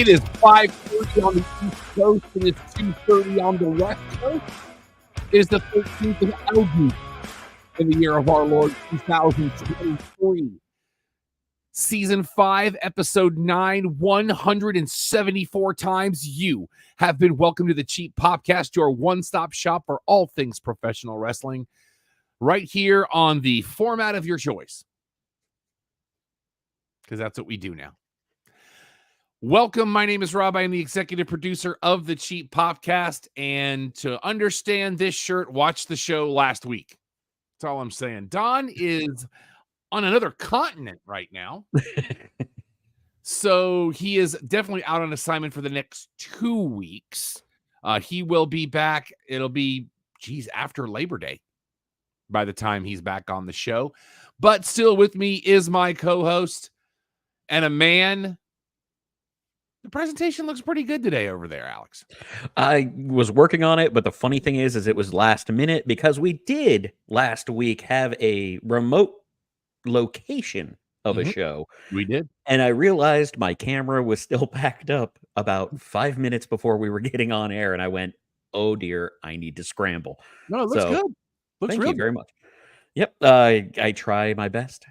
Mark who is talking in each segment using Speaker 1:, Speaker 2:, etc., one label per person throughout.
Speaker 1: It is 5:30 on the East Coast. It is 2:30 on the West Coast. It is the 13th of August in the year of our Lord 2023. Season 5, Episode 9, 174 times you have been welcome to the Cheap Podcast, your one-stop shop for all things professional wrestling, right here on the format of your choice. Because that's what we do now. Welcome. My name is Rob. I am the executive producer of the Cheap Podcast. And to understand this shirt, watch the show last week. That's all I'm saying. Don is on another continent right now. So he is definitely out on assignment for the next 2 weeks. He will be back. It'll be, after Labor Day by the time he's back on the show. But still with me is my co-host and a man. The presentation looks pretty good today over there, Alex.
Speaker 2: I was working on it, but the funny thing is it was last minute because we did last week have a remote location of a show.
Speaker 1: We did.
Speaker 2: And I realized my camera was still packed up about 5 minutes before we were getting on air. And I went, oh dear, I need to scramble.
Speaker 1: No, it looks good. Looks
Speaker 2: thank
Speaker 1: real
Speaker 2: you very much. Yep. I try my best.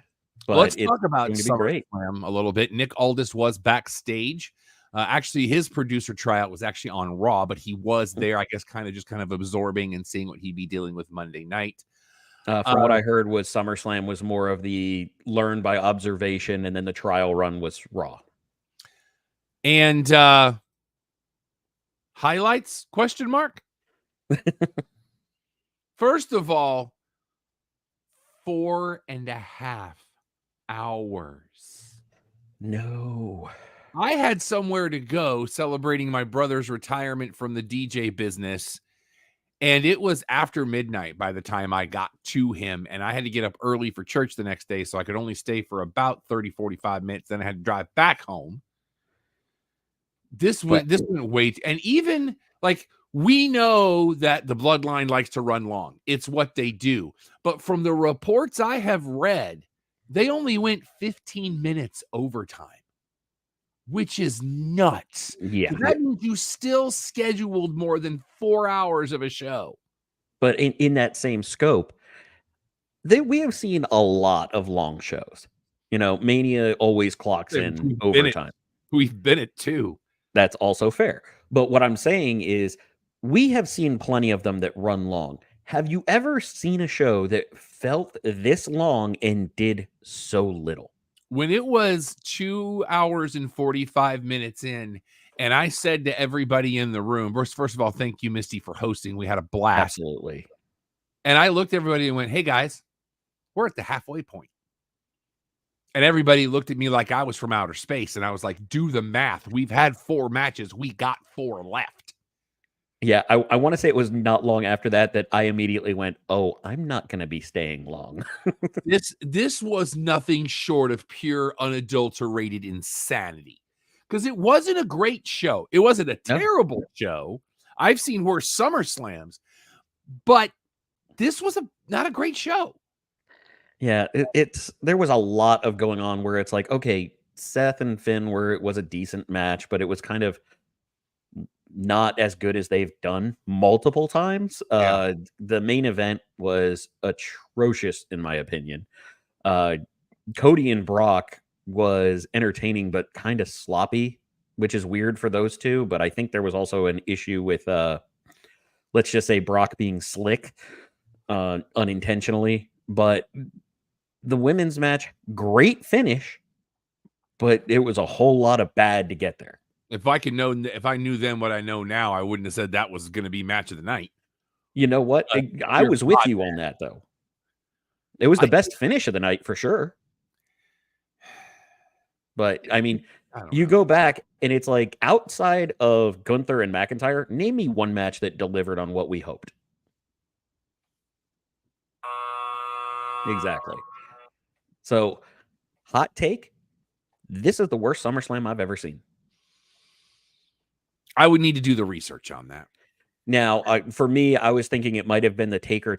Speaker 2: But
Speaker 1: let's talk about SummerSlam a little bit. Nick Aldis was backstage. Actually, his producer tryout was actually on Raw, but he was there, I guess, kind of absorbing and seeing what he'd be dealing with Monday night.
Speaker 2: From what I heard was SummerSlam was more of the learn by observation, and then the trial run was Raw.
Speaker 1: And highlights? Question mark. First of all, 4.5 hours.
Speaker 2: No.
Speaker 1: I had somewhere to go celebrating my brother's retirement from the DJ business, and it was after midnight by the time I got to him, and I had to get up early for church the next day, so I could only stay for about 30-45 minutes. Then I had to drive back home. This went way, and even like we know that the bloodline likes to run long. It's what they do. But from the reports I have read, they only went 15 minutes overtime, which is nuts.
Speaker 2: Yeah.
Speaker 1: That means you still scheduled more than 4 hours of a show.
Speaker 2: But in that same scope, we have seen a lot of long shows. You know, Mania always clocks in overtime.
Speaker 1: We've been at 2.
Speaker 2: That's also fair. But what I'm saying is we have seen plenty of them that run long. Have you ever seen a show that felt this long and did so little?
Speaker 1: When it was 2 hours and 45 minutes in, and I said to everybody in the room, first of all, thank you, Misty, for hosting. We had a blast.
Speaker 2: Absolutely.
Speaker 1: And I looked at everybody and went, hey, guys, we're at the halfway point. And everybody looked at me like I was from outer space. And I was like, do the math. We've had 4 matches. We got 4 left.
Speaker 2: Yeah, I want to say it was not long after that I immediately went, oh, I'm not going to be staying long.
Speaker 1: This was nothing short of pure unadulterated insanity, because it wasn't a great show. It wasn't a terrible show. I've seen worse SummerSlams, but this was not a great show.
Speaker 2: Yeah, there was a lot of going on where it's like, okay, Seth and Finn was a decent match, but it was kind of not as good as they've done multiple times. The main event was atrocious in my opinion. Cody and Brock was entertaining but kind of sloppy, which is weird for those two, but I think there was also an issue with let's just say Brock being slick unintentionally. But the women's match, great finish, but it was a whole lot of bad to get there.
Speaker 1: If I knew then what I know now, I wouldn't have said that was going to be match of the night.
Speaker 2: You know what? I was with you on that, though. It was the best finish of the night for sure. But, I mean, you go back, and it's like, outside of Gunther and McIntyre, name me one match that delivered on what we hoped. Exactly. So, hot take, this is the worst SummerSlam I've ever seen.
Speaker 1: I would need to do the research on that.
Speaker 2: Now, for me, I was thinking it might have been the Taker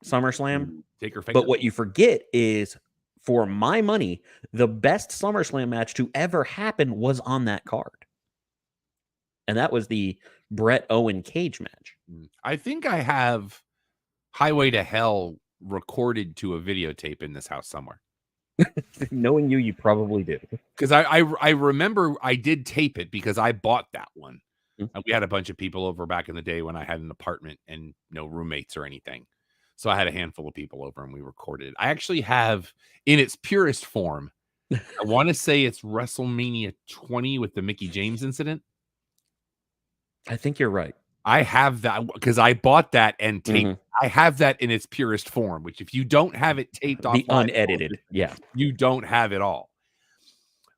Speaker 2: SummerSlam.
Speaker 1: Taker Faker.
Speaker 2: But what you forget is, for my money, the best SummerSlam match to ever happen was on that card. and that was the Brett Owen cage match.
Speaker 1: I think I have Highway to Hell recorded to a videotape in this house somewhere.
Speaker 2: Knowing you, you probably do.
Speaker 1: Because I remember I did tape it because I bought that one.
Speaker 2: Mhm.
Speaker 1: And we had a bunch of people over back in the day when I had an apartment and no roommates or anything. So I had a handful of people over and we recorded it. I actually have, in its purest form, I want to say it's WrestleMania 20 with the Mickey James incident.
Speaker 2: I think you're right.
Speaker 1: I have that because I bought that and taped.
Speaker 2: Mhm.
Speaker 1: I have that in its purest form, which if you don't have it taped off
Speaker 2: The unedited, yeah.
Speaker 1: you don't have it all.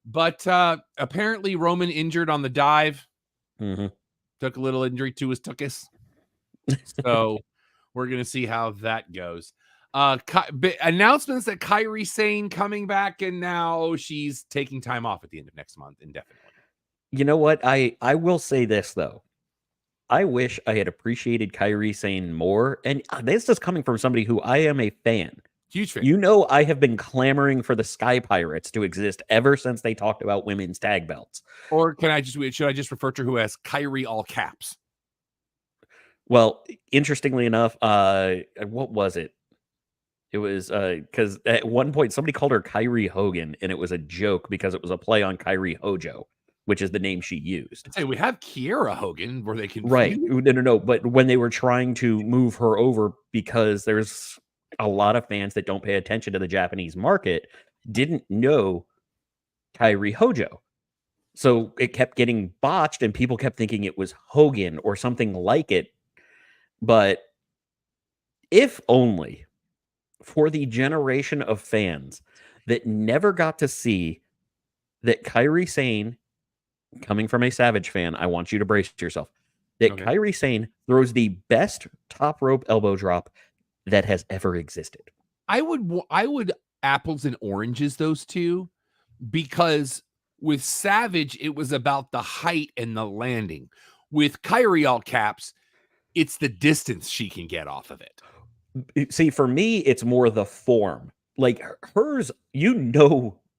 Speaker 1: But apparently Roman injured on the dive.
Speaker 2: Mhm.
Speaker 1: Took a little injury to his tuchus. So we're going to see how that goes. Announcements that Kairi Sane coming back, and now she's taking time off at the end of next month indefinitely.
Speaker 2: You know what? I will say this, though. I wish I had appreciated Kairi Sane more. And this is coming from somebody who I am a fan.
Speaker 1: Huge fan.
Speaker 2: You know, I have been clamoring for the Sky Pirates to exist ever since they talked about women's tag belts.
Speaker 1: Or should I just refer to her as Kairi all caps?
Speaker 2: Well, interestingly enough, what was it? It was because at one point somebody called her Kyrie Hogan, and it was a joke because it was a play on Kyrie Hojo, which is the name she used.
Speaker 1: Hey, we have Kiera Hogan where they can
Speaker 2: Right. No. But when they were trying to move her over, because there's a lot of fans that don't pay attention to the Japanese market, didn't know Kyrie Hojo. So it kept getting botched, and people kept thinking it was Hogan or something like it. But if only for the generation of fans that never got to see that Kairi Sane, coming from a Savage fan, I want you to brace yourself, that
Speaker 1: Okay.
Speaker 2: Kairi Sane throws the best top rope elbow drop that has ever existed.
Speaker 1: I would apples and oranges those two, because with Savage it was about the height and the landing. With Kairi all caps, it's the distance she can get off of it.
Speaker 2: See, for me, it's more the form. Like hers,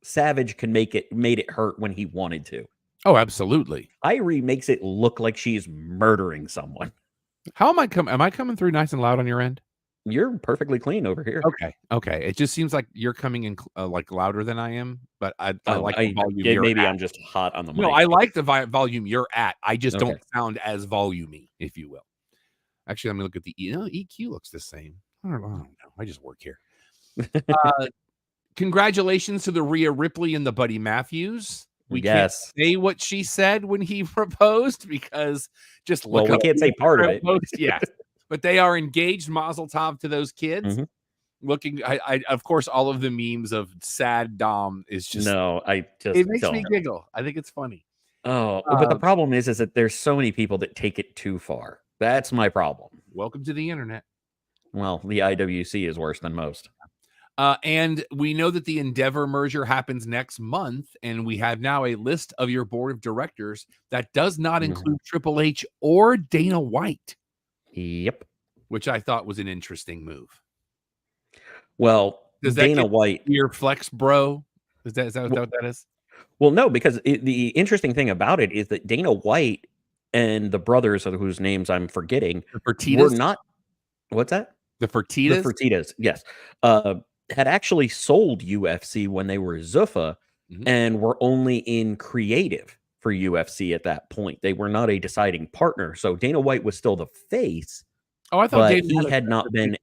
Speaker 2: Savage made it hurt when he wanted to.
Speaker 1: Oh, absolutely.
Speaker 2: Kairi makes it look like she's murdering someone.
Speaker 1: How am I coming? Am I coming through nice and loud on your end?
Speaker 2: You're perfectly clean over here.
Speaker 1: Okay. It just seems like you're coming in like louder than I am, but I like the volume.
Speaker 2: Maybe I'm just hot on the mic.
Speaker 1: No, I like the volume you're at. I just
Speaker 2: Okay.
Speaker 1: don't sound as volumey, if you will. Actually, I'm gonna look at the EQ looks the same. I don't know. I just work here. Congratulations to the Rhea Ripley and the Buddy Matthews. We can't say what she said when he proposed because just look.
Speaker 2: Well, we can't say part of it.
Speaker 1: Yes, but they are engaged. Mazel tov to those kids.
Speaker 2: Mhm.
Speaker 1: Looking, I of course, all of the memes of sad Dom is just
Speaker 2: it
Speaker 1: makes me giggle. I think it's funny.
Speaker 2: Oh, but the problem is that there's so many people that take it too far. That's my problem.
Speaker 1: Welcome to the internet.
Speaker 2: Well, the IWC is worse than most.
Speaker 1: And we know that the Endeavor merger happens next month, and we have now a list of your board of directors that does not include Triple H or Dana White.
Speaker 2: Yep.
Speaker 1: Which I thought was an interesting move.
Speaker 2: Well,
Speaker 1: does that
Speaker 2: Dana White,
Speaker 1: your flex bro? Is that what that is?
Speaker 2: Well, no, because the interesting thing about it is that Dana White and the brothers, whose names I'm forgetting, were not. What's that?
Speaker 1: The Fertittas?
Speaker 2: The Fertittas, yes. Had actually sold UFC when they were Zuffa and were only in creative for UFC at that point. They were not a deciding partner. So Dana White was still the face.
Speaker 1: Oh, I thought
Speaker 2: he had not been.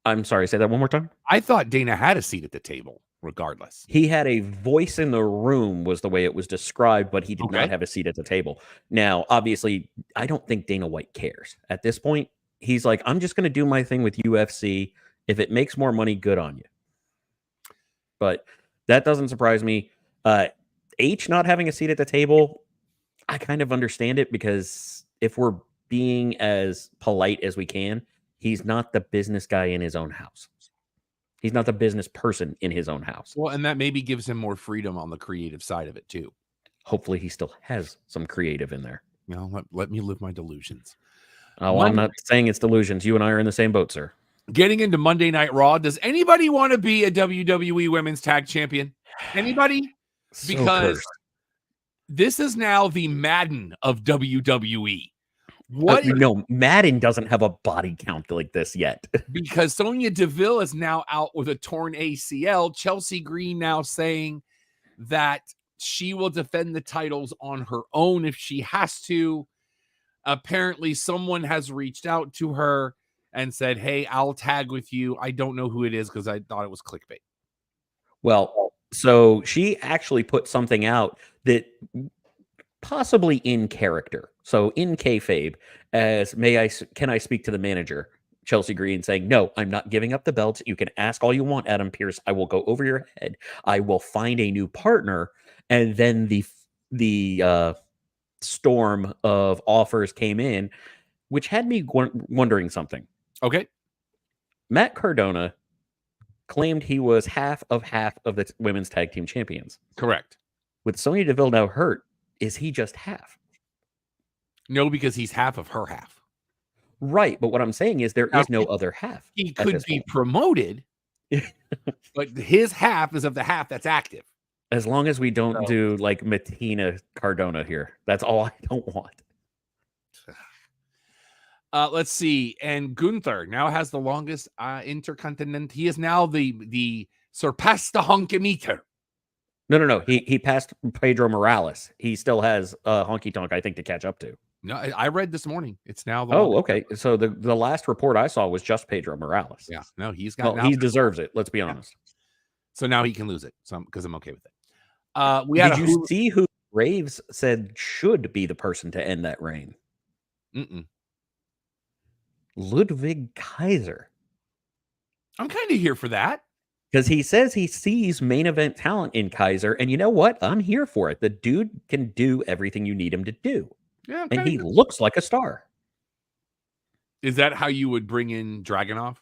Speaker 2: I'm sorry, say that one more time.
Speaker 1: I thought Dana had a seat at the table, regardless.
Speaker 2: He had a voice in the room, was the way it was described, but he did not have a seat at the table. Now, obviously, I don't think Dana White cares. At this point, he's like, I'm just going to do my thing with UFC. If it makes more money, good on you. But that doesn't surprise me. H not having a seat at the table, I kind of understand it, because if we're being as polite as we can, he's not the business guy in his own house. He's not the business person in his own house.
Speaker 1: Well, and that maybe gives him more freedom on the creative side of it too.
Speaker 2: Hopefully he still has some creative in there.
Speaker 1: You know, let me live my delusions.
Speaker 2: Oh, I'm not saying it's delusions. You and I are in the same boat, sir.
Speaker 1: Getting into Monday Night Raw, does anybody want to be a WWE Women's Tag Champion? Anybody? Because This is now the Madden of WWE. What?
Speaker 2: No, Madden doesn't have a body count like this yet.
Speaker 1: Because Sonya Deville is now out with a torn ACL. Chelsea Green now saying that she will defend the titles on her own if she has to. Apparently, someone has reached out to her and said, hey, I'll tag with you. I don't know who it is because I thought it was clickbait.
Speaker 2: Well, so she actually put something out that possibly in character. So in kayfabe, as can I speak to the manager? Chelsea Green saying, no, I'm not giving up the belt. You can ask all you want, Adam Pearce. I will go over your head. I will find a new partner. And then the storm of offers came in, which had me wondering something.
Speaker 1: Okay.
Speaker 2: Matt Cardona claimed he was half of the women's tag team champions.
Speaker 1: Correct.
Speaker 2: With Sonya Deville now hurt, is he just half?
Speaker 1: No, because he's half of her half.
Speaker 2: Right, but what I'm saying is there is no other half.
Speaker 1: He could be promoted, but his half is of the half that's active.
Speaker 2: As long as we don't do like Martina Cardona here. That's all I don't want.
Speaker 1: Let's see. And Gunther now has the longest intercontinental. He is now the surpassed the honky meter.
Speaker 2: No. He passed Pedro Morales. He still has honky tonk, I think, to catch up to.
Speaker 1: No, I read this morning. It's now the
Speaker 2: okay. So the last report I saw was just Pedro Morales.
Speaker 1: Yeah. No, he's got.
Speaker 2: Well, he deserves it. Let's be honest.
Speaker 1: So now he can lose it. So because I'm okay with it.
Speaker 2: Did you see who Graves said should be the person to end that reign? Ludwig Kaiser.
Speaker 1: I'm kind of here for that.
Speaker 2: Because he says he sees main event talent in Kaiser, and you know what? I'm here for it. The dude can do everything you need him to do.
Speaker 1: Yeah,
Speaker 2: and he looks like a star.
Speaker 1: Is that how you would bring in Dragunov?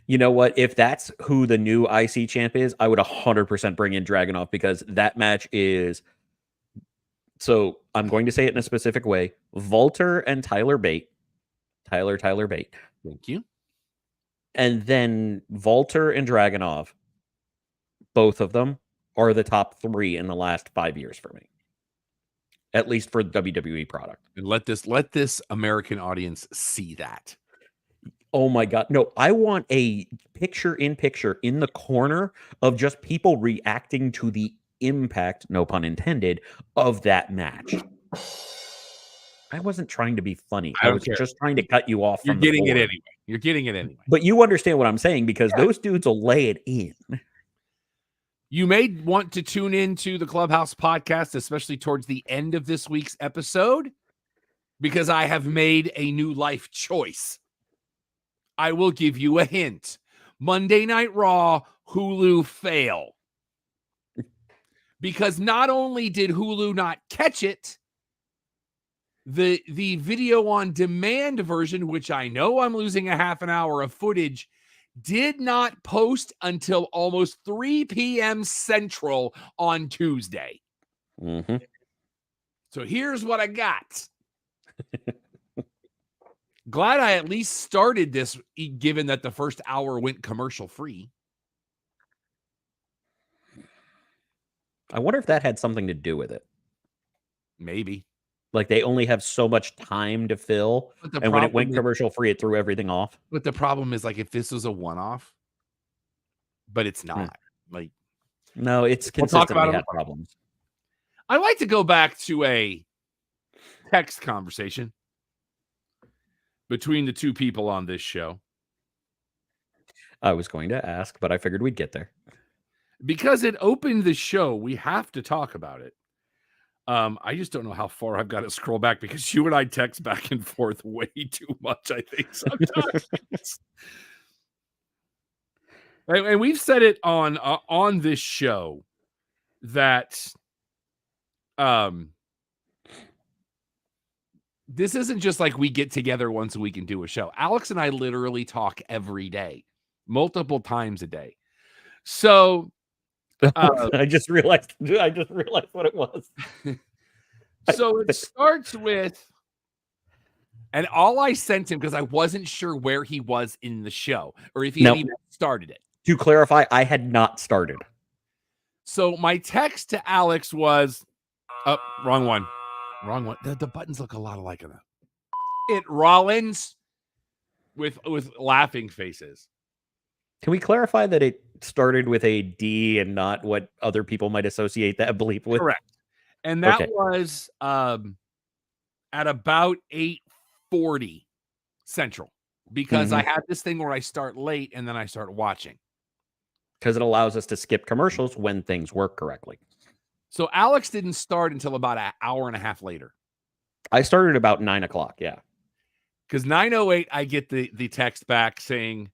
Speaker 2: You know what? If that's who the new IC champ is, I would 100% bring in Dragunov because that match is... So I'm going to say it in a specific way. Walter and Tyler Bate. Tyler Bate.
Speaker 1: Thank you.
Speaker 2: And then Walter and Dragunov, both of them are the top 3 in the last 5 years for me. At least for WWE product.
Speaker 1: And let this American audience see that.
Speaker 2: Oh my God. No, I want a picture in the corner of just people reacting to the impact, no pun intended, of that match. I wasn't trying to be funny. I was just trying to cut you off.
Speaker 1: You're getting it anyway. You're getting it anyway.
Speaker 2: But you understand what I'm saying because those dudes will lay it in.
Speaker 1: You may want to tune into the Clubhouse podcast, especially towards the end of this week's episode, because I have made a new life choice. I will give you a hint. Monday Night Raw, Hulu fail. Because not only did Hulu not catch it, the video on demand version, which I know I'm losing a half an hour of footage, did not post until almost 3 p.m. Central on Tuesday.
Speaker 2: Mm-hmm.
Speaker 1: So here's what I got. Glad I at least started this, given that the first hour went commercial free.
Speaker 2: I wonder if that had something to do with it.
Speaker 1: Maybe.
Speaker 2: Like they only have so much time to fill, and when it went commercial free, it threw everything off.
Speaker 1: But the problem is, like, if this was a one-off, but it's not. Like,
Speaker 2: no, it's consistently had problems.
Speaker 1: I like to go back to a text conversation between the two people on this show.
Speaker 2: I was going to ask, but I figured we'd get there.
Speaker 1: Because it opened the show, we have to talk about it. I just don't know how far I've got to scroll back because you and I text back and forth way too much, I think, sometimes. And we've said it on this show that this isn't just like we get together once a week and do a show. Alex and I literally talk every day, multiple times a day. So
Speaker 2: I just realized what it was.
Speaker 1: So it starts with, and all I sent him because I wasn't sure where he was in the show or if he had even started it.
Speaker 2: To clarify, I had not started.
Speaker 1: So my text to Alex was, Oh, wrong one. Wrong one. The buttons look a lot alike on that. It Rollins with laughing faces.
Speaker 2: Can we clarify that it started with a D and not what other people might associate that bleep with?
Speaker 1: Correct. And that was at about 8:40 Central, because I have this thing where I start late and then I start watching.
Speaker 2: Because it allows us to skip commercials when things work correctly.
Speaker 1: So Alex didn't start until about an hour and a half later.
Speaker 2: I started about 9 o'clock, yeah.
Speaker 1: Because 9:08, I get the text back saying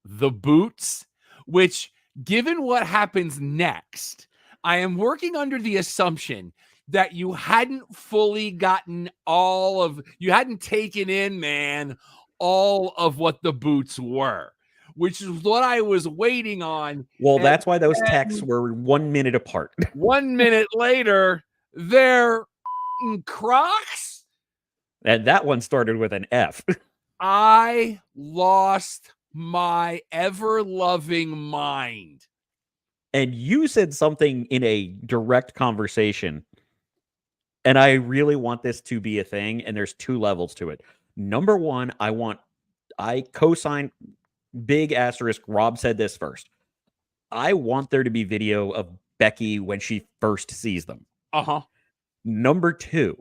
Speaker 1: the boots, which, given what happens next, I am working under the assumption that you hadn't fully gotten you hadn't taken in, man, all of what the boots were, which is what I was waiting on.
Speaker 2: Well, that's why those texts were 1 minute apart.
Speaker 1: 1 minute later, they're Crocs.
Speaker 2: And that one started with an F.
Speaker 1: I lost my ever-loving mind.
Speaker 2: And you said something in a direct conversation, and I really want this to be a thing, and there's 2 levels to it. Number 1, I co-sign, big asterisk, Rob said this first. I want there to be video of Becky when she first sees them. Number 2,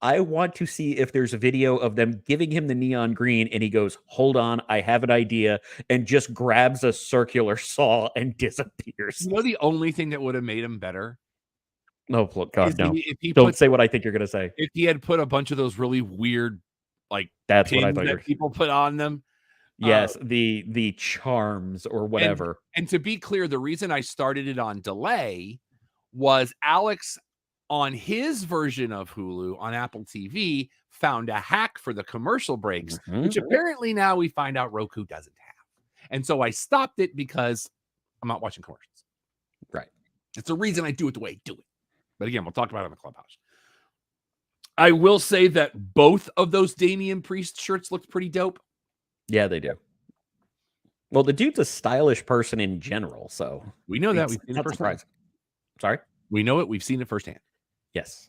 Speaker 2: I want to see if there's a video of them giving him the neon green and he goes, hold on, I have an idea, and just grabs a circular saw and disappears.
Speaker 1: You know the only thing that would have made him better?
Speaker 2: No, God, no.
Speaker 1: Don't
Speaker 2: say what I think you're going to say.
Speaker 1: If he had put a bunch of those really weird, like,
Speaker 2: that's
Speaker 1: pins
Speaker 2: what I thought
Speaker 1: that people put on them.
Speaker 2: Yes, the charms or whatever.
Speaker 1: And to be clear, the reason I started it on delay was Alex, on his version of Hulu on Apple TV, found a hack for the commercial breaks, which apparently now we find out Roku doesn't have. And so I stopped it because I'm not watching commercials.
Speaker 2: Right.
Speaker 1: It's the reason I do it the way I do it. But again, we'll talk about it in the Clubhouse. I will say that both of those Damian Priest shirts looked pretty dope.
Speaker 2: Yeah, they do. Well, the dude's a stylish person in general, so
Speaker 1: we know that. We've seen it firsthand.
Speaker 2: Sorry?
Speaker 1: We know it. We've seen it firsthand.
Speaker 2: Yes.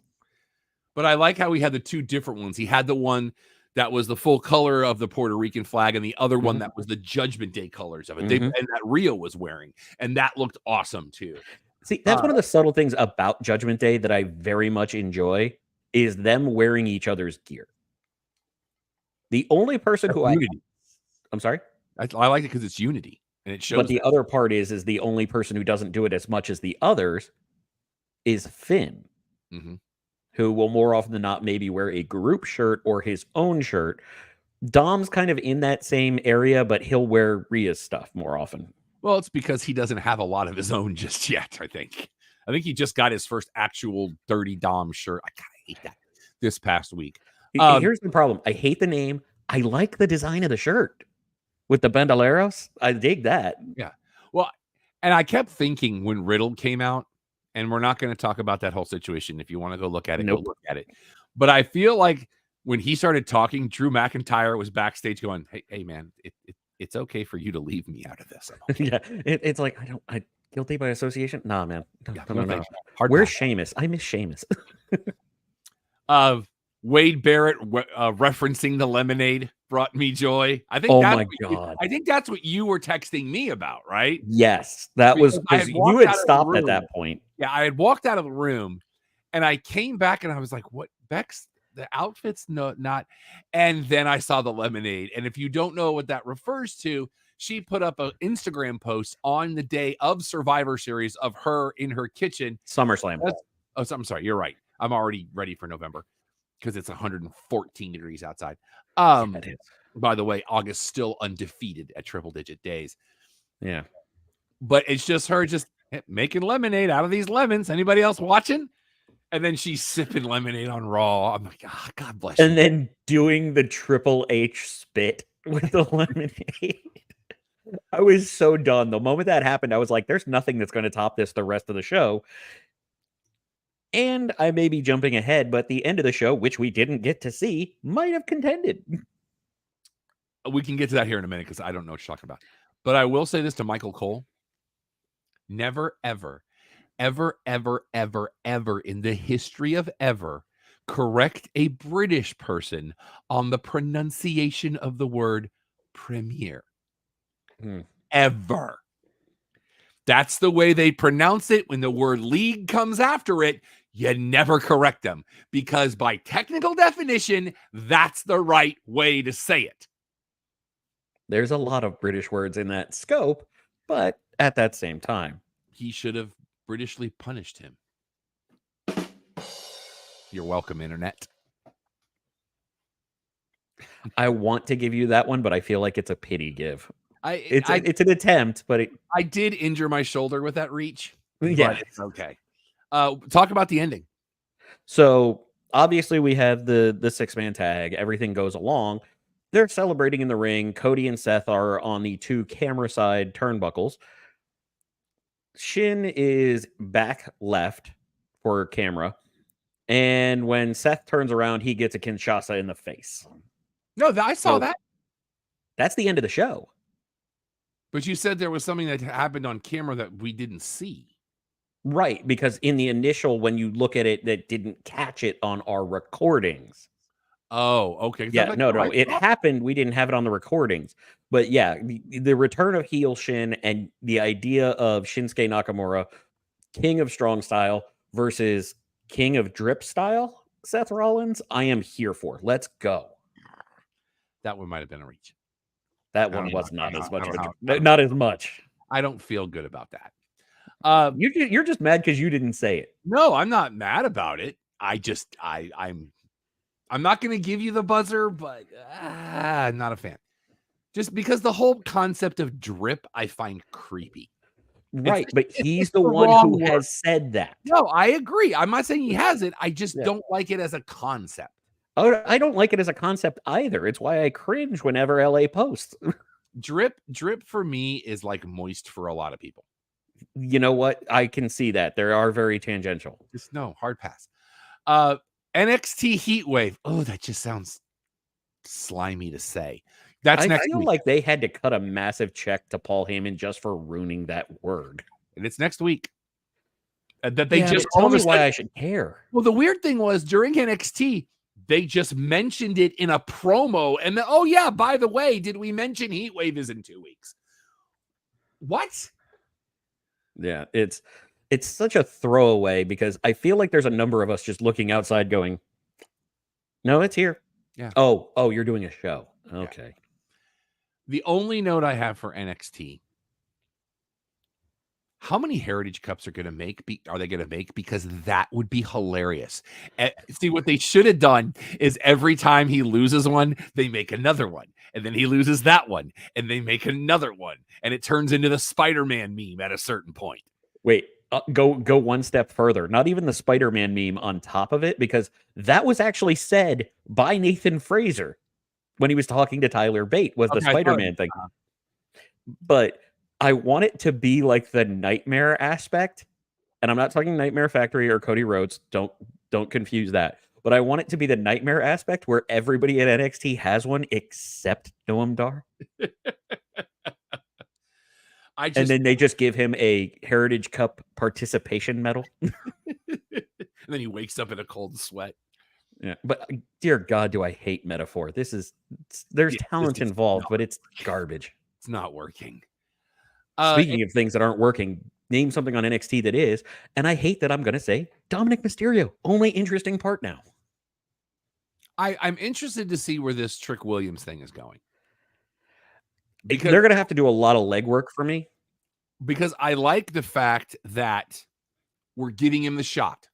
Speaker 1: But I like how he had the 2 different ones. He had the one that was the full color of the Puerto Rican flag and the other one that was the Judgment Day colors of it. And that Rio was wearing. And that looked awesome too.
Speaker 2: See, that's one of the subtle things about Judgment Day that I very much enjoy is them wearing each other's gear. The only person I'm sorry?
Speaker 1: I like it because it's unity. And it shows.
Speaker 2: But the other part is the only person who doesn't do it as much as the others is Finn, who will more often than not maybe wear a group shirt or his own shirt. Dom's kind of in that same area, but he'll wear Rhea's stuff more often.
Speaker 1: Well, it's because he doesn't have a lot of his own just yet, I think. I think he just got his first actual dirty Dom shirt. I kind of hate that this past week.
Speaker 2: Here's the problem. I hate the name. I like the design of the shirt with the bandoleros. I dig that.
Speaker 1: Yeah. Well, and I kept thinking when Riddle came out, and we're not going to talk about that whole situation. If you want to go look at it, go look at it. But I feel like when he started talking, Drew McIntyre was backstage going, hey man, it's okay for you to leave me out of this. Okay.
Speaker 2: Yeah. It's like, I guilty by association. Nah, man. No.
Speaker 1: Hard
Speaker 2: Where's Sheamus? I miss Sheamus.
Speaker 1: Wade Barrett referencing the lemonade brought me joy. I think. I think that's what you were texting me about, right?
Speaker 2: Yes, that was because you had stopped at that point.
Speaker 1: Yeah, I had walked out of the room, and I came back and I was like, "What, Bex? The outfit's not." And then I saw the lemonade, and if you don't know what that refers to, she put up an Instagram post on the day of Survivor Series of her in her kitchen.
Speaker 2: SummerSlam.
Speaker 1: I'm sorry. You're right. I'm already ready for November because it's 114 degrees outside. By the way, August still undefeated at triple-digit days.
Speaker 2: Yeah.
Speaker 1: But it's just her just making lemonade out of these lemons. Anybody else watching? And then she's sipping lemonade on Raw. I'm like, oh, God bless you.
Speaker 2: And then doing the Triple H spit with the lemonade. I was so done. The moment that happened, I was like, there's nothing that's going to top this the rest of the show. And I may be jumping ahead, but the end of the show, which we didn't get to see, might have contended.
Speaker 1: We can get to that here in a minute because I don't know what you're talking about. But I will say this to Michael Cole. Never, ever, ever, ever, ever, ever in the history of ever correct a British person on the pronunciation of the word premiere.
Speaker 2: Hmm.
Speaker 1: Ever. That's the way they pronounce it. When the word league comes after it, you never correct them because by technical definition, that's the right way to say it.
Speaker 2: There's a lot of British words in that scope, but at that same time,
Speaker 1: He should have Britishly punished him. You're welcome, internet.
Speaker 2: I want to give you that one, but I feel like it's a pity give.
Speaker 1: I
Speaker 2: It's an attempt, but
Speaker 1: I did injure my shoulder with that reach,
Speaker 2: yeah.
Speaker 1: but it's okay. Talk about the ending.
Speaker 2: So obviously we have the 6-man tag. Everything goes along. They're celebrating in the ring. Cody and Seth are on the 2 camera side turnbuckles. Shin is back left for camera. And when Seth turns around, he gets a Kinshasa in the face.
Speaker 1: No, I saw that.
Speaker 2: That's the end of the show.
Speaker 1: But you said there was something that happened on camera that we didn't see.
Speaker 2: Right, because in the initial, when you look at it, that didn't catch it on our recordings.
Speaker 1: Oh, okay.
Speaker 2: Yeah, no, it happened. We didn't have it on the recordings. But yeah, the return of heel Shin and the idea of Shinsuke Nakamura, King of Strong Style versus King of Drip Style, Seth Rollins, I am here for. Let's go.
Speaker 1: That one might have been a reach.
Speaker 2: That one was not as much. Not as much.
Speaker 1: I don't feel good about that.
Speaker 2: You're just mad because you didn't say it.
Speaker 1: No, I'm not mad about it. I'm not going to give you the buzzer, but I'm not a fan. Just because the whole concept of drip, I find creepy.
Speaker 2: Right, but he's the one who has said that.
Speaker 1: No, I agree. I'm not saying he hasn't. I just don't like it as a concept.
Speaker 2: Oh, I don't like it as a concept either. It's why I cringe whenever LA posts.
Speaker 1: Drip for me is like moist for a lot of people.
Speaker 2: You know what? I can see that. They are very tangential.
Speaker 1: Just no, hard pass. NXT Heatwave. Oh, that just sounds slimy to say. That's next week.
Speaker 2: I feel like they had to cut a massive check to Paul Heyman just for ruining that word.
Speaker 1: And it's next week. That they just
Speaker 2: tell me why I should care.
Speaker 1: Well, the weird thing was during NXT, they just mentioned it in a promo. And oh, yeah, by the way, did we mention Heatwave is in 2 weeks? What?
Speaker 2: Yeah, it's such a throwaway because I feel like there's a number of us just looking outside going, no, it's here.
Speaker 1: Yeah.
Speaker 2: Oh, you're doing a show. Okay.
Speaker 1: Yeah. The only note I have for NXT, how many Heritage Cups are they going to make? Because that would be hilarious. See, what they should have done is every time he loses one, they make another one. And then he loses that one. And they make another one. And it turns into the Spider-Man meme at a certain point.
Speaker 2: Wait, go one step further. Not even the Spider-Man meme on top of it, because that was actually said by Nathan Fraser when he was talking to Tyler Bate, was the Spider-Man thing. But I want it to be like the nightmare aspect. And I'm not talking Nightmare Factory or Cody Rhodes. Don't confuse that. But I want it to be the nightmare aspect where everybody at NXT has one except Noam Dar. And then they just give him a Heritage Cup participation medal.
Speaker 1: And then he wakes up in a cold sweat.
Speaker 2: Yeah, but dear God, do I hate metaphor. There's talent involved, but it's garbage.
Speaker 1: It's not working.
Speaker 2: Speaking of things that aren't working, name something on NXT that is, and I hate that I'm going to say Dominic Mysterio. Only interesting part now.
Speaker 1: I'm interested to see where this Trick Williams thing is going.
Speaker 2: Because they're going to have to do a lot of legwork for me.
Speaker 1: Because I like the fact that we're giving him the shot.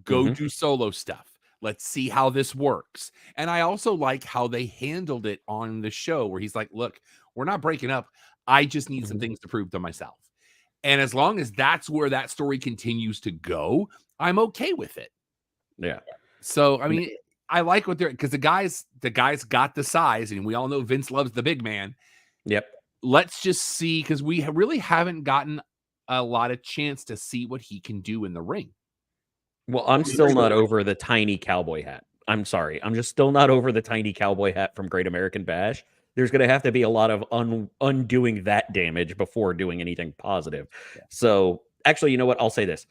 Speaker 1: Go do solo stuff. Let's see how this works. And I also like how they handled it on the show where he's like, look, we're not breaking up. I just need some things to prove to myself. And as long as that's where that story continues to go, I'm okay with it.
Speaker 2: Yeah.
Speaker 1: So, I mean, I like what they're, because the guys got the size, and we all know Vince loves the big man.
Speaker 2: Yep.
Speaker 1: Let's just see, because we really haven't gotten a lot of chance to see what he can do in the ring.
Speaker 2: Well, I'm still not over the tiny cowboy hat. I'm sorry. I'm just still not over the tiny cowboy hat from Great American Bash. There's going to have to be a lot of undoing that damage before doing anything positive. Yeah. So actually, you know what? I'll say this.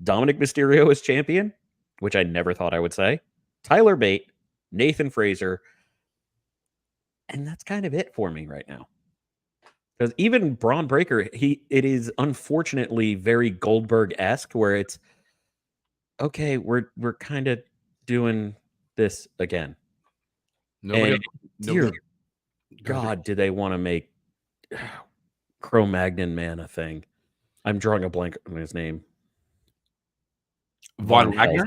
Speaker 2: Dominic Mysterio is champion, which I never thought I would say. Tyler Bate, Nathan Fraser, and that's kind of it for me right now. Because even Braun Breaker, it is unfortunately very Goldberg-esque, where it's okay, we're kind of doing this again.
Speaker 1: Nobody,
Speaker 2: And dear
Speaker 1: nobody.
Speaker 2: God, do they want to make Cro-Magnon Man a thing? I'm drawing a blank on his name.
Speaker 1: Von Wagner?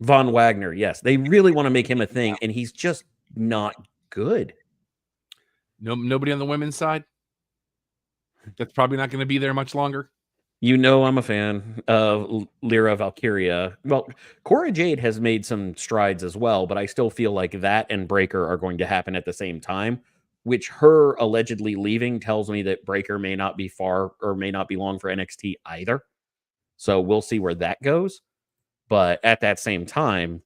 Speaker 2: Von Wagner, yes. They really want to make him a thing, and he's just not good.
Speaker 1: No, nobody on the women's side. That's probably not going to be there much longer.
Speaker 2: You know I'm a fan of Lyra Valkyria. Well, Cora Jade has made some strides as well, but I still feel like that and Breaker are going to happen at the same time, which her allegedly leaving tells me that Breaker may not be far or may not be long for NXT either. So we'll see where that goes. But at that same time,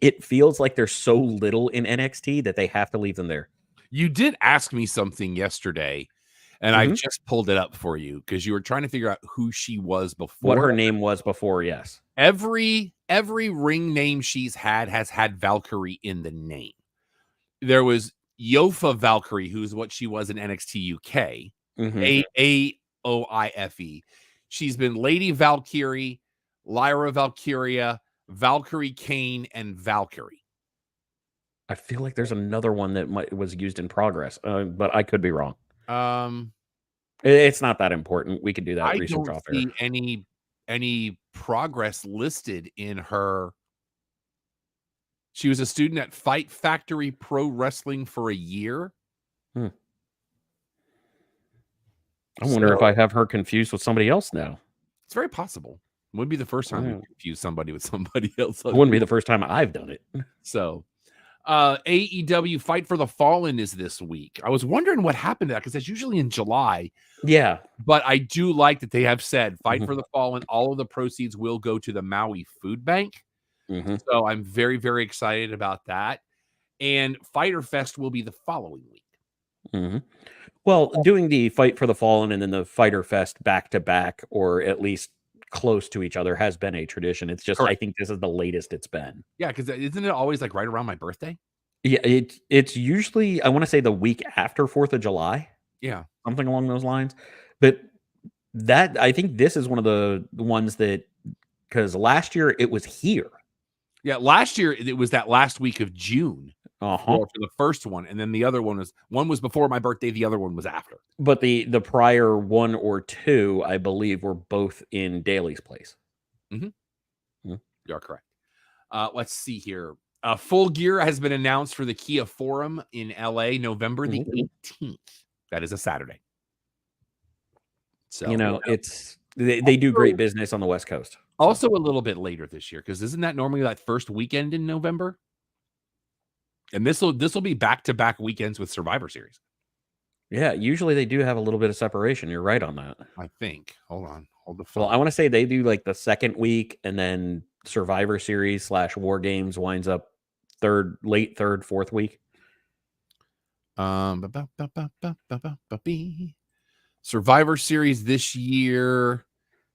Speaker 2: it feels like there's so little in NXT that they have to leave them there.
Speaker 1: You did ask me something yesterday, and I just pulled it up for you because you were trying to figure out who she was before.
Speaker 2: What her name was before, yes.
Speaker 1: Every ring name she's had has had Valkyrie in the name. There was Yofa Valkyrie, who's what she was in NXT UK. AOIFE. She's been Lady Valkyrie, Lyra Valkyria, Valkyrie Kane, and Valkyrie.
Speaker 2: I feel like there's another one that was used in progress, but I could be wrong. It's not that important. We could do that research off air.
Speaker 1: I don't see any progress listed in her. She was a student at Fight Factory Pro Wrestling for a year.
Speaker 2: I wonder if I have her confused with somebody else now.
Speaker 1: It's very possible. It wouldn't be the first time we confuse somebody with somebody else.
Speaker 2: It wouldn't be the first time I've done it.
Speaker 1: So, AEW Fight for the Fallen is this week. I was wondering what happened to that because that's usually in July.
Speaker 2: Yeah.
Speaker 1: But I do like that they have said Fight for the Fallen. All of the proceeds will go to the Maui Food Bank. So I'm very, very excited about that. And Fyter Fest will be the following week.
Speaker 2: Well, doing the Fight for the Fallen and then the Fyter Fest back to back, or at least close to each other, has been a tradition. It's just, I think this is the latest it's been.
Speaker 1: Yeah, because isn't it always like right around my birthday?
Speaker 2: Yeah, it's usually, I want to say, the week after 4th of July.
Speaker 1: Yeah.
Speaker 2: Something along those lines. But that, I think this is one of the ones that, because last year it was here.
Speaker 1: Yeah, last year it was that last week of June for the first one, and then the other one was before my birthday, the other one was after.
Speaker 2: But the prior one or two, I believe, were both in Daly's place.
Speaker 1: You're correct. Let's see here. Full Gear has been announced for the Kia Forum in LA, November the 18th. That is a Saturday. So
Speaker 2: it's they do great business on the West Coast.
Speaker 1: Also a little bit later this year, because isn't that normally that first weekend in November? And this will be back-to-back weekends with Survivor Series.
Speaker 2: Yeah, usually they do have a little bit of separation. You're right on that.
Speaker 1: I think. Hold on. Hold the phone.
Speaker 2: Well, I want to say they do like the second week, and then Survivor Series / War Games winds up late third, fourth week.
Speaker 1: Survivor Series this year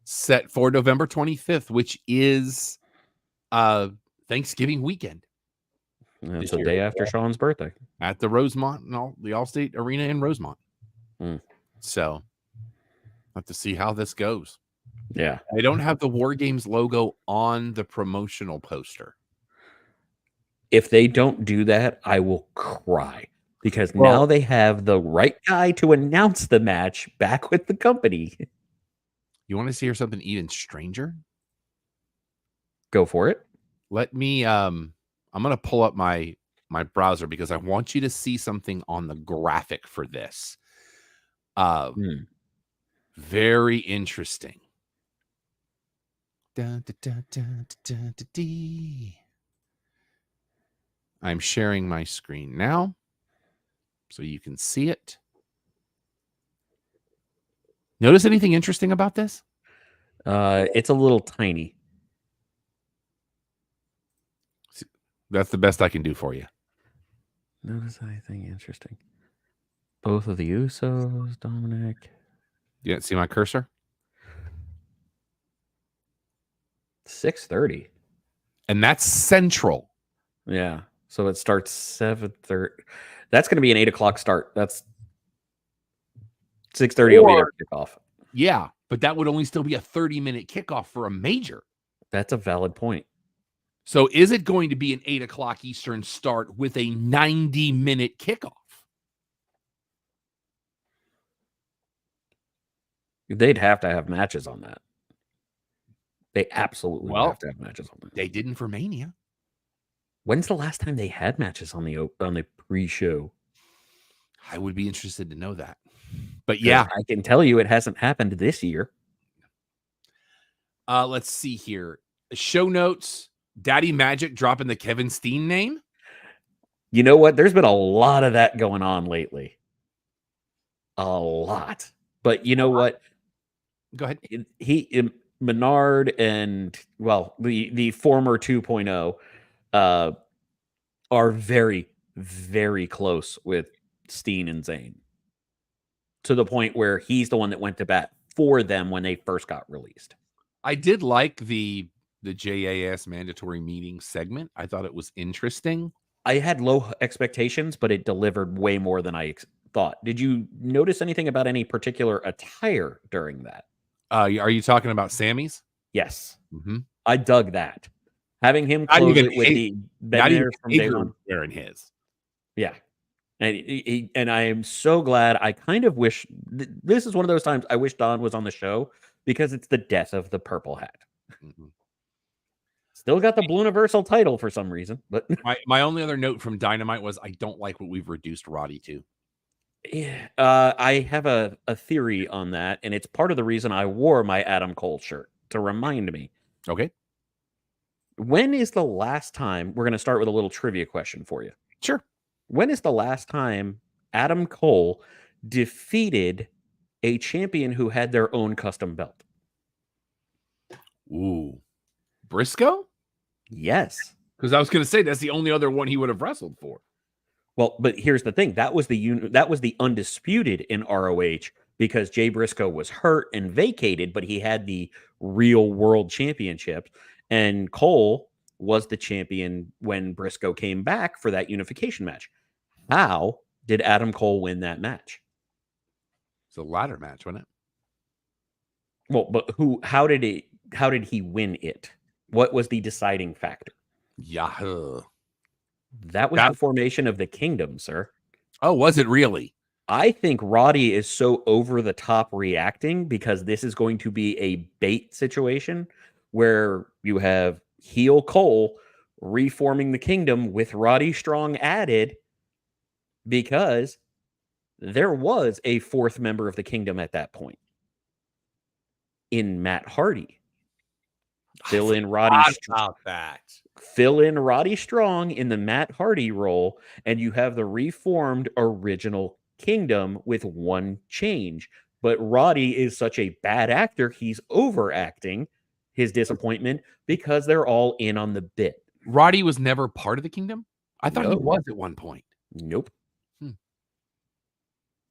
Speaker 1: set for November 25th, which is Thanksgiving weekend.
Speaker 2: It's the day after Sean's birthday
Speaker 1: at the Rosemont and the Allstate Arena in Rosemont. So have to see how this goes.
Speaker 2: Yeah,
Speaker 1: I don't have the War Games logo on the promotional poster.
Speaker 2: If they don't do that, I will cry, because now they have the right guy to announce the match back with the company.
Speaker 1: You want to see something even stranger?
Speaker 2: Go for it.
Speaker 1: Let me I'm going to pull up my browser because I want you to see something on the graphic for this. Very interesting. I'm sharing my screen now so you can see it. Notice anything interesting about this?
Speaker 2: It's a little tiny.
Speaker 1: That's the best I can do for you.
Speaker 2: Notice anything interesting? Both of the Usos, Dominic.
Speaker 1: You see my cursor?
Speaker 2: 6:30.
Speaker 1: And that's Central.
Speaker 2: Yeah. So it starts 7:30. That's going to be an 8 o'clock start. That's 6:30 will be our kickoff.
Speaker 1: Yeah, but that would only still be a 30-minute kickoff for a major.
Speaker 2: That's a valid point.
Speaker 1: So is it going to be an 8 o'clock Eastern start with a 90-minute kickoff?
Speaker 2: They'd have to have matches on that. They absolutely would have to have matches on that.
Speaker 1: They didn't for Mania.
Speaker 2: When's the last time they had matches on the pre-show?
Speaker 1: I would be interested to know that. But yeah,
Speaker 2: I can tell you it hasn't happened this year.
Speaker 1: Let's see here. Show notes. Daddy Magic dropping the Kevin Steen name.
Speaker 2: You know what? There's been a lot of that going on lately. A lot. But you know what?
Speaker 1: Go ahead.
Speaker 2: Menard and, well, the former 2.0 are very, very close with Steen and Zayn, to the point where he's the one that went to bat for them when they first got released.
Speaker 1: I did like the JAS mandatory meeting segment. I thought it was interesting.
Speaker 2: I had low expectations, but it delivered way more than I thought. Did you notice anything about any particular attire during that?
Speaker 1: Are you talking about Sammy's?
Speaker 2: Yes.
Speaker 1: Mm-hmm.
Speaker 2: I dug that. Having him close it with the been from day one.
Speaker 1: Wearing his.
Speaker 2: Yeah. And I am so glad. I kind of wish this is one of those times I wish Don was on the show, because it's the death of the purple hat. Mm-hmm. Still got the Blue Universal title for some reason, but
Speaker 1: my only other note from Dynamite was I don't like what we've reduced Roddy to.
Speaker 2: Yeah, I have a theory on that, and it's part of the reason I wore my Adam Cole shirt, to remind me.
Speaker 1: Okay.
Speaker 2: When is the last time, we're going to start with a little trivia question for you.
Speaker 1: Sure.
Speaker 2: When is the last time Adam Cole defeated a champion who had their own custom belt?
Speaker 1: Ooh. Briscoe?
Speaker 2: Yes.
Speaker 1: Because I was going to say that's the only other one he would have wrestled for.
Speaker 2: Well, but here's the thing. That was the undisputed in ROH, because Jay Briscoe was hurt and vacated, but he had the real world championship. And Cole was the champion when Briscoe came back for that unification match. How did Adam Cole win that match?
Speaker 1: It's a ladder match, wasn't it?
Speaker 2: Well, but how did he win it? What was the deciding factor?
Speaker 1: Yahoo.
Speaker 2: That was the formation of the Kingdom, sir.
Speaker 1: Oh, was it really?
Speaker 2: I think Roddy is so over the top reacting because this is going to be a bait situation where you have heel Cole reforming the Kingdom with Roddy Strong added, because there was a fourth member of the Kingdom at that point in Matt Hardy. Fill in Roddy Strong in the Matt Hardy role, and you have the reformed original Kingdom with one change. But Roddy is such a bad actor, he's overacting his disappointment because they're all in on the bit.
Speaker 1: Roddy was never part of the Kingdom? I thought he was at one point.
Speaker 2: Nope.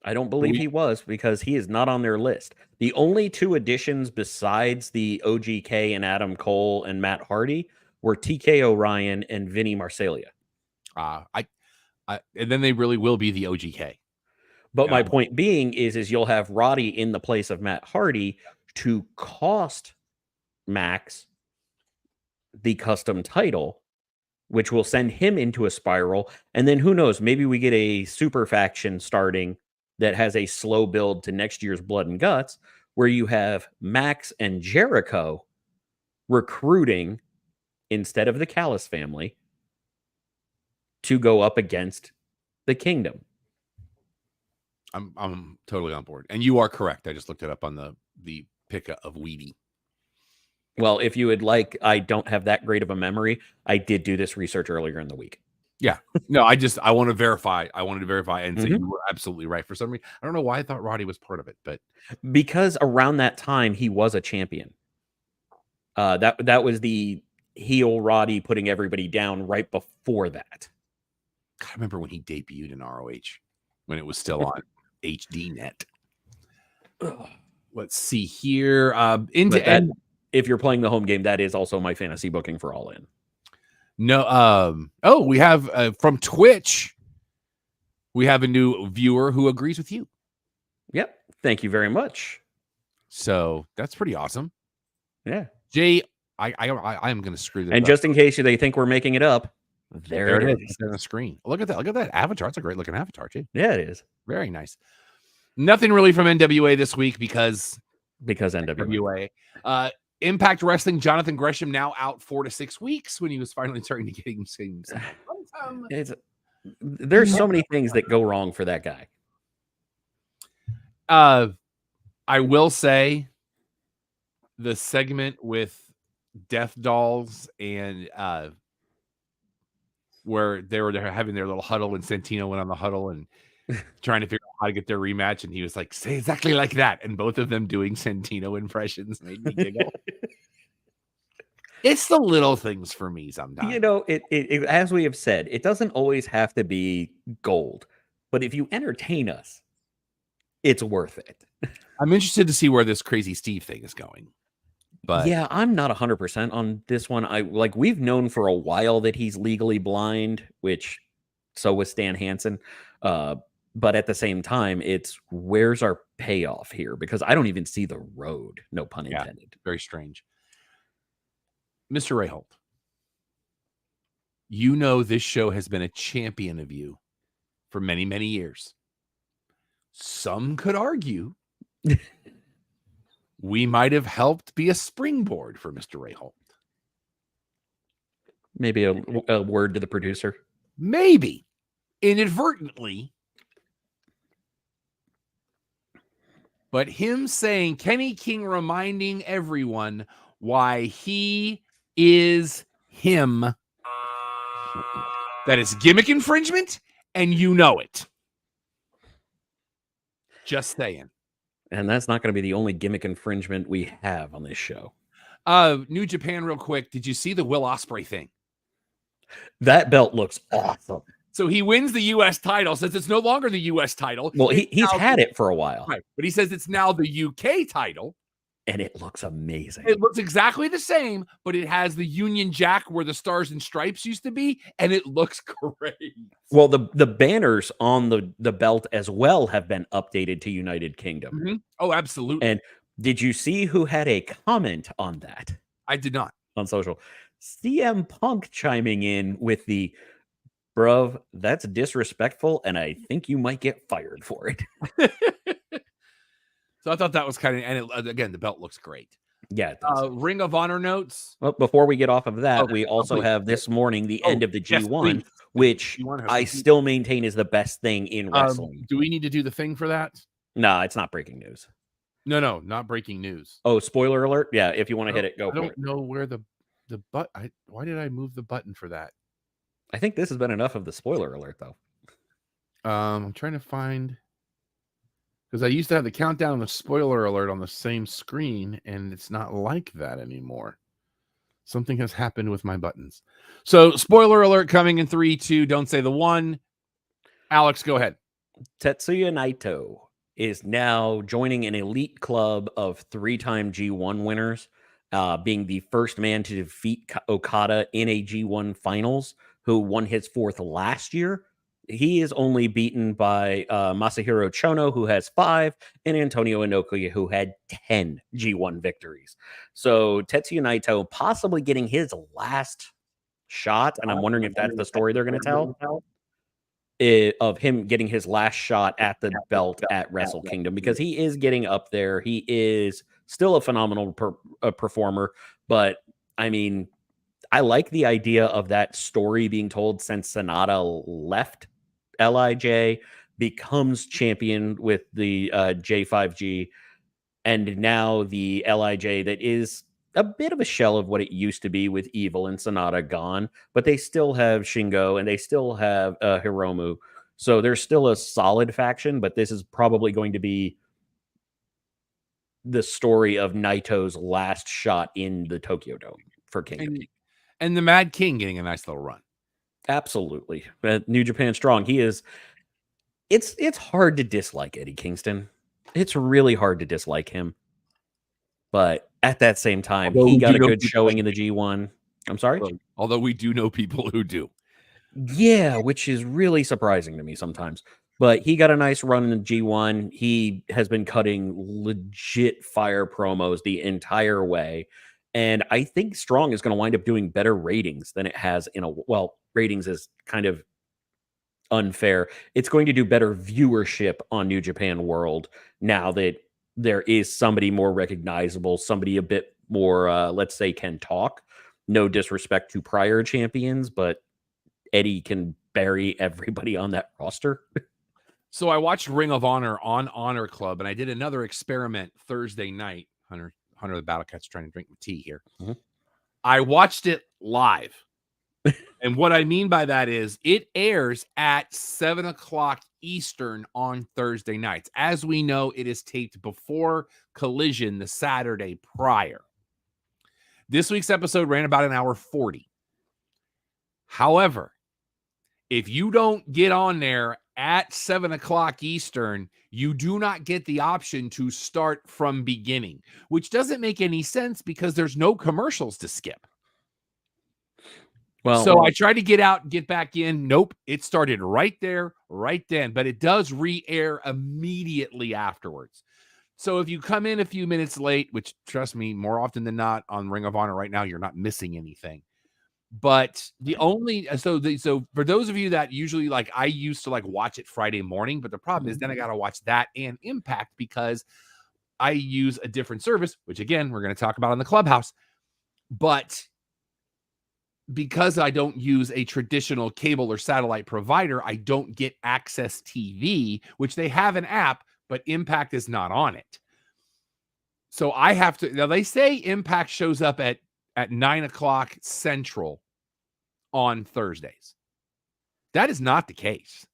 Speaker 2: I don't believe he was, because he is not on their list. The only two additions besides the OGK and Adam Cole and Matt Hardy were TK O'Ryan and Vinny Marsalia.
Speaker 1: And then they really will be the OGK.
Speaker 2: But my point being is you'll have Roddy in the place of Matt Hardy to cost Max the custom title, which will send him into a spiral. And then who knows, maybe we get a super faction starting that has a slow build to next year's Blood and Guts, where you have Max and Jericho recruiting, instead of the Callis family, to go up against the Kingdom.
Speaker 1: I'm totally on board. And you are correct. I just looked it up on the pick of Weedy.
Speaker 2: Well, if you would like, I don't have that great of a memory. I did do this research earlier in the week.
Speaker 1: Yeah. No, I want to verify. I wanted to verify and say you were absolutely right. For some reason, I don't know why I thought Roddy was part of it, but
Speaker 2: because around that time he was a champion. That was the heel Roddy putting everybody down right before that.
Speaker 1: I remember when he debuted in ROH, when it was still on HD net. Let's see here.
Speaker 2: if you're playing the home game, that is also my fantasy booking for All In.
Speaker 1: No, we have from Twitch, we have a new viewer who agrees with you.
Speaker 2: Yep. Thank you very much.
Speaker 1: So that's pretty awesome.
Speaker 2: Yeah.
Speaker 1: Jay, I'm going to screw this
Speaker 2: and
Speaker 1: up.
Speaker 2: Just in case they think we're making it up, there it is.
Speaker 1: It's on the screen. Look at that. Look at that avatar. It's a great looking avatar, too.
Speaker 2: Yeah, it is.
Speaker 1: Very nice. Nothing really from NWA this week because
Speaker 2: NWA.
Speaker 1: Impact Wrestling, Jonathan Gresham now out 4 to 6 weeks when he was finally starting to get some.
Speaker 2: There's so many things that go wrong for that guy.
Speaker 1: I will say the segment with Death Dolls and where they were having their little huddle and Santino went on the huddle and trying to figure out how to get their rematch, and he was like, say exactly like that, and both of them doing Santino impressions made me giggle. It's the little things for me sometimes.
Speaker 2: It as we have said, it doesn't always have to be gold, but if you entertain us, it's worth it.
Speaker 1: I'm interested to see where this Crazy Steve thing is going. But
Speaker 2: yeah, I'm not 100% on this one. We've known for a while that he's legally blind, which so was Stan Hansen. But at the same time, it's where's our payoff here? Because I don't even see the road. No pun intended.
Speaker 1: Very strange. Mr. Rayholt, this show has been a champion of you for many, many years. Some could argue we might have helped be a springboard for Mr. Rayholt.
Speaker 2: Maybe a word to the producer.
Speaker 1: Maybe. Inadvertently. But him saying, Kenny King reminding everyone why he is him. That is gimmick infringement, and you know it. Just saying.
Speaker 2: And that's not going to be the only gimmick infringement we have on this show.
Speaker 1: New Japan, real quick. Did you see the Will Ospreay thing?
Speaker 2: That belt looks awesome.
Speaker 1: So he wins the U.S. title, says it's no longer the U.S. title.
Speaker 2: Well, he's had it for a while.
Speaker 1: Right, but he says it's now the U.K. title.
Speaker 2: And it looks amazing.
Speaker 1: It looks exactly the same, but it has the Union Jack where the stars and stripes used to be, and it looks great.
Speaker 2: Well, the banners on the belt as well have been updated to United Kingdom.
Speaker 1: Mm-hmm. Oh, absolutely.
Speaker 2: And did you see who had a comment on that?
Speaker 1: I did not.
Speaker 2: On social. CM Punk chiming in with the, bruv, that's disrespectful, and I think you might get fired for it.
Speaker 1: So I thought that was kind of, and again, the belt looks great.
Speaker 2: Yeah. It does.
Speaker 1: Ring of Honor notes.
Speaker 2: Well, before we get off of that, we also have this morning the end of the G1,
Speaker 1: yes,
Speaker 2: which I still maintain is the best thing in wrestling.
Speaker 1: Do we need to do the thing for that?
Speaker 2: No, it's not breaking news.
Speaker 1: No, not breaking news.
Speaker 2: Oh, spoiler alert! Yeah, if you want to hit it, go for it.
Speaker 1: I don't know where the button. Why did I move the button for that?
Speaker 2: I think this has been enough of the spoiler alert, though.
Speaker 1: I'm trying to find, because I used to have the countdown and the spoiler alert on the same screen, and it's not like that anymore. Something has happened with my buttons. So, spoiler alert coming in 3, 2. Don't say the 1. Alex, go ahead.
Speaker 2: Tetsuya Naito is now joining an elite club of 3-time G1 winners, being the first man to defeat Okada in a G1 finals, who won his 4th last year. He is only beaten by Masahiro Chono, who has 5, and Antonio Inoki, who had 10 G1 victories. So Tetsuya Naito possibly getting his last shot, and I'm wondering if that's the story they're going to tell, of him getting his last shot at the belt at Wrestle Kingdom, because he is getting up there. He is still a phenomenal performer, but I mean, I like the idea of that story being told since Sonata left LIJ, becomes champion with the J5G, and now the LIJ that is a bit of a shell of what it used to be with Evil and Sonata gone, but they still have Shingo and they still have Hiromu. So there's still a solid faction, but this is probably going to be the story of Naito's last shot in the Tokyo Dome for Kingdom.
Speaker 1: And the Mad King getting a nice little run.
Speaker 2: Absolutely. But New Japan Strong, he is, it's hard to dislike Eddie Kingston. It's really hard to dislike him. But At that same time,
Speaker 1: Although
Speaker 2: he
Speaker 1: we
Speaker 2: got
Speaker 1: do
Speaker 2: a
Speaker 1: know
Speaker 2: good
Speaker 1: people
Speaker 2: showing
Speaker 1: that
Speaker 2: in the
Speaker 1: do.
Speaker 2: G1. I'm sorry?
Speaker 1: Although we do know people who do.
Speaker 2: Yeah, which is really surprising to me sometimes. But he got a nice run in the G1. He has been cutting legit fire promos the entire way. And I think Strong is going to wind up doing better ratings than it has in a well, ratings is kind of unfair. It's going to do better viewership on New Japan World now that there is somebody more recognizable, somebody a bit more, let's say, can talk. No disrespect to prior champions, but Eddie can bury everybody on that roster.
Speaker 1: So I watched Ring of Honor on Honor Club, and I did another experiment Thursday night. Hunter the Battle Cat's trying to drink my tea here.
Speaker 2: Mhm.
Speaker 1: I watched it live. And what I mean by that is it airs at 7 o'clock Eastern on Thursday nights. As we know, it is taped before Collision the Saturday prior. This week's episode ran about an hour 40. However, if you don't get on there at 7 o'clock Eastern, you do not get the option to start from beginning, which doesn't make any sense because there's no commercials to skip.
Speaker 2: Well,
Speaker 1: So I tried to get out and get back in. Nope. It started right there, right then, but it does re-air immediately afterwards. So if you come in a few minutes late, which trust me, more often than not on Ring of Honor right now, you're not missing anything. But the only so for those of you that usually like I used to like watch it Friday morning, but the problem is then I got to watch that and Impact because I use a different service, which again, we're going to talk about in the Clubhouse. But because I don't use a traditional cable or satellite provider, I don't get Access TV, which they have an app, but Impact is not on it. So I have to, now they say Impact shows up at 9 o'clock Central on Thursdays. That is not the case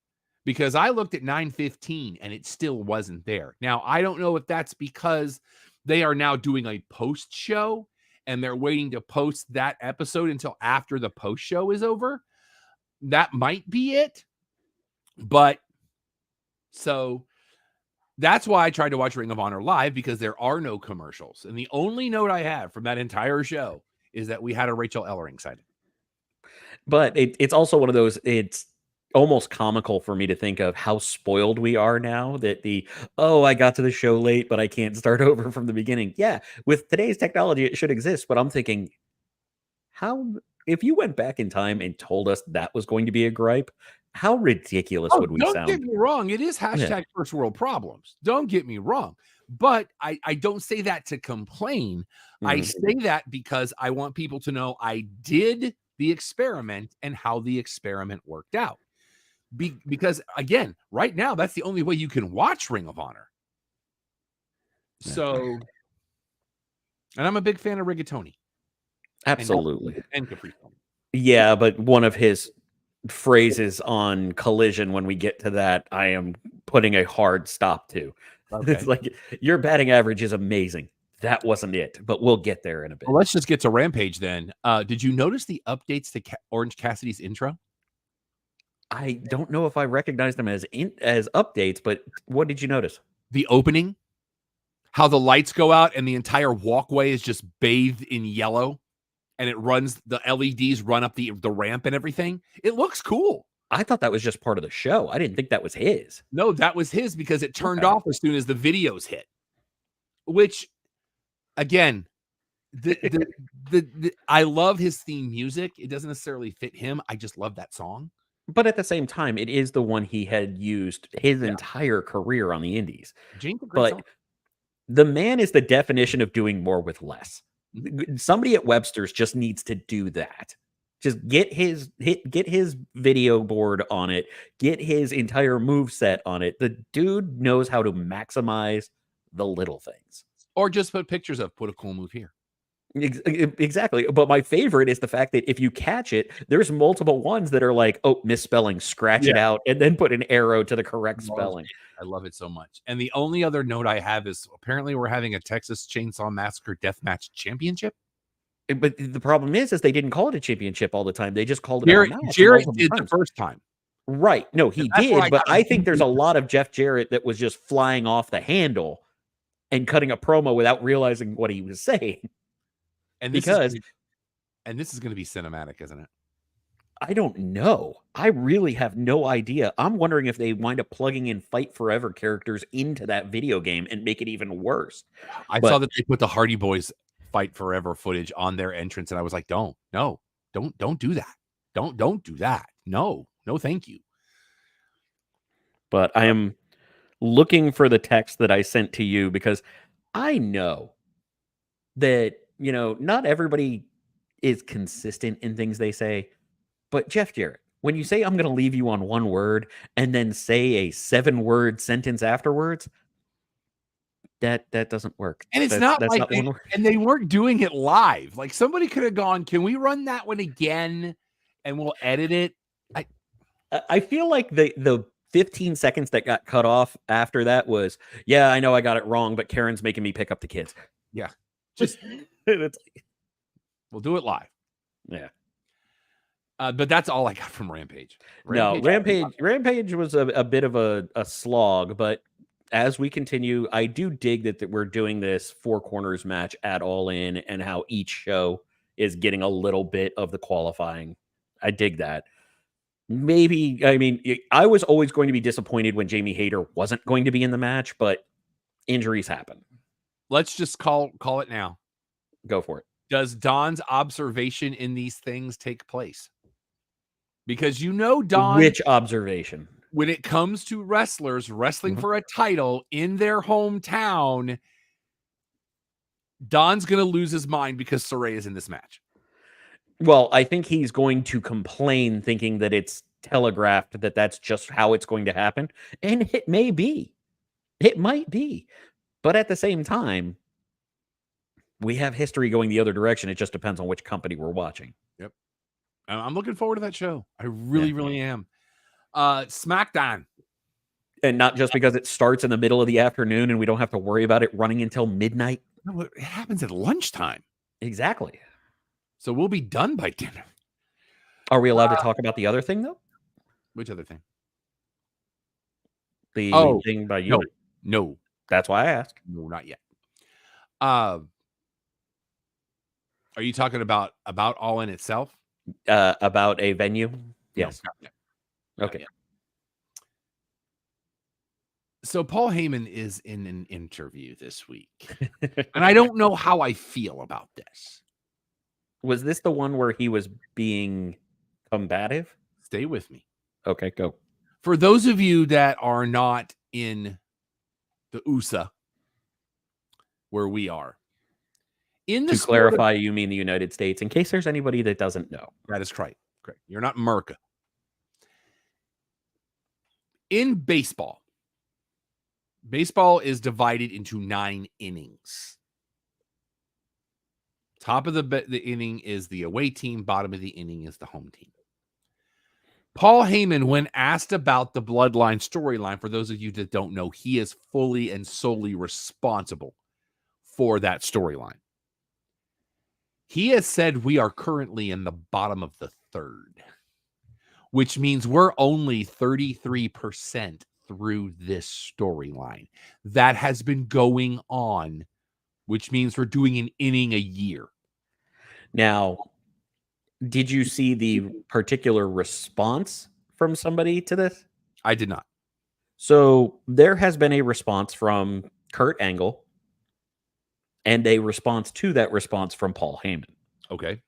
Speaker 1: because I looked at 9:15 and it still wasn't there. Now, I don't know if that's because they are now doing a post show and they're waiting to post that episode until after the post show is over. That might be it. But so that's why I tried to watch Ring of Honor live because there are no commercials. And the only note I have from that entire show is that we had a Rachel Ellering sighting.
Speaker 2: but it's also one of those, it's almost comical for me to think of how spoiled we are now that I got to the show late, but I can't start over from the beginning. Yeah, with today's technology, it should exist, but I'm thinking, how, if you went back in time and told us that was going to be a gripe, how ridiculous would we
Speaker 1: Don't get
Speaker 2: sound?
Speaker 1: me wrong. It is
Speaker 2: Yeah.
Speaker 1: hashtag first world problems. Don't get me wrong. But I don't say that to complain. I
Speaker 2: Mhm.
Speaker 1: say that because I want people to know I did the experiment and how the experiment worked out. Because again, right now, that's the only way you can watch Ring of Honor.
Speaker 2: Yeah.
Speaker 1: So, and I'm a big fan of Rigatoni
Speaker 2: Absolutely.
Speaker 1: and Capri Sun.
Speaker 2: Yeah, but one of his phrases on Collision, when we get to that, I am putting a hard stop to.
Speaker 1: Okay.
Speaker 2: It's like, your batting average is amazing. That wasn't it, but we'll get there in a bit.
Speaker 1: Well, let's just get to Rampage then. Did you notice the updates to Orange Cassidy's intro?
Speaker 2: I don't know if I recognize them as updates, but what did you notice?
Speaker 1: The opening, how the lights go out and the entire walkway is just bathed in yellow and it runs, the LEDs run up the ramp and everything. It looks cool.
Speaker 2: I thought that was just part of the show. I didn't think that was his.
Speaker 1: No, that was his because it turned
Speaker 2: Okay.
Speaker 1: off as soon as the videos hit. Which, again, I love his theme music. It doesn't necessarily fit him. I just love that song.
Speaker 2: But at the same time, it is the one he had used his entire career on the indies.
Speaker 1: Jane's a great song.
Speaker 2: The man is the definition of doing more with less. Somebody at Webster's just needs to do that. Just get his video board on it, get his entire move set on it. The dude knows how to maximize the little things.
Speaker 1: Or just put pictures of, put a cool move here.
Speaker 2: Exactly. But my favorite is the fact that if you catch it, there's multiple ones that are like, oh, misspelling, scratch it out, and then put an arrow to the correct spelling.
Speaker 1: I love it so much. And the only other note I have is apparently we're having a Texas Chainsaw Massacre Deathmatch Championship.
Speaker 2: But the problem is they didn't call it a championship all the time. They just called it
Speaker 1: Jarrett,
Speaker 2: a match.
Speaker 1: Jarrett did the first time.
Speaker 2: Right. No, he did. But I think there's a lot of Jeff Jarrett that was just flying off the handle and cutting a promo without realizing what he was saying.
Speaker 1: And this
Speaker 2: Because
Speaker 1: is going to be cinematic, isn't it?
Speaker 2: I don't know. I really have no idea. I'm wondering if they wind up plugging in Fight Forever characters into that video game and make it even worse.
Speaker 1: I saw that they put the Hardy Boys Fight Forever footage on their entrance, and I was like, don't do that. Don't do that. No, thank you.
Speaker 2: But I am looking for the text that I sent to you because I know that, not everybody is consistent in things they say. But Jeff Jarrett, when you say I'm going to leave you on one word and then say a 7-word sentence afterwards, that doesn't work.
Speaker 1: And it's
Speaker 2: that's
Speaker 1: not like
Speaker 2: not one word.
Speaker 1: And they weren't doing it live. Like somebody could have gone, "Can we run that one again?" And we'll edit it.
Speaker 2: I feel like the 15 seconds that got cut off after that was, yeah, I know I got it wrong, but Karen's making me pick up the kids.
Speaker 1: Yeah, just we'll do it live.
Speaker 2: Yeah.
Speaker 1: But that's all I got from Rampage.
Speaker 2: Rampage was a bit of a slog, but as we continue, I do dig that we're doing this 4 corners match at All In and how each show is getting a little bit of the qualifying. I dig that. Maybe, I was always going to be disappointed when Jamie Hayter wasn't going to be in the match, but injuries happen.
Speaker 1: Let's just call it now.
Speaker 2: Go for it.
Speaker 1: Does Don's observation in these things take place? Because Don.
Speaker 2: Which observation?
Speaker 1: When it comes to wrestlers wrestling for a title in their hometown, Don's going to lose his mind because Saraya is in this match.
Speaker 2: Well, I think he's going to complain thinking that it's telegraphed that that's just how it's going to happen. And it may be. It might be. But at the same time, we have history going the other direction. It just depends on which company we're watching.
Speaker 1: Yep. I'm looking forward to that show. I really am. SmackDown.
Speaker 2: And not just because it starts in the middle of the afternoon and we don't have to worry about it running until midnight.
Speaker 1: No, it happens at lunchtime.
Speaker 2: Exactly.
Speaker 1: So we'll be done by dinner.
Speaker 2: Are we allowed to talk about the other thing, though?
Speaker 1: Which other thing?
Speaker 2: The thing by you?
Speaker 1: No.
Speaker 2: That's why I asked.
Speaker 1: No, not yet. Are you talking about All In itself?
Speaker 2: About a venue? Yes.
Speaker 1: No,
Speaker 2: okay.
Speaker 1: So Paul Heyman is in an interview this week. And I don't know how I feel about this.
Speaker 2: Was this the one where he was being combative?
Speaker 1: Stay with me.
Speaker 2: Okay, go.
Speaker 1: For those of you that are not in the USA, where we are,
Speaker 2: to clarify, you mean the United States, in case there's anybody that doesn't know.
Speaker 1: That is correct. Correct. You're not America. In baseball is divided into 9 innings. Top of the inning is the away team. Bottom of the inning is the home team. Paul Heyman, when asked about the Bloodline storyline, for those of you that don't know, he is fully and solely responsible for that storyline. He has said we are currently in the bottom of the 3rd, which means we're only 33% through this storyline that has been going on, which means we're doing an inning a year.
Speaker 2: Now, did you see the particular response from somebody to this?
Speaker 1: I did not.
Speaker 2: So there has been a response from Kurt Angle and a response to that response from Paul Heyman.
Speaker 1: Okay.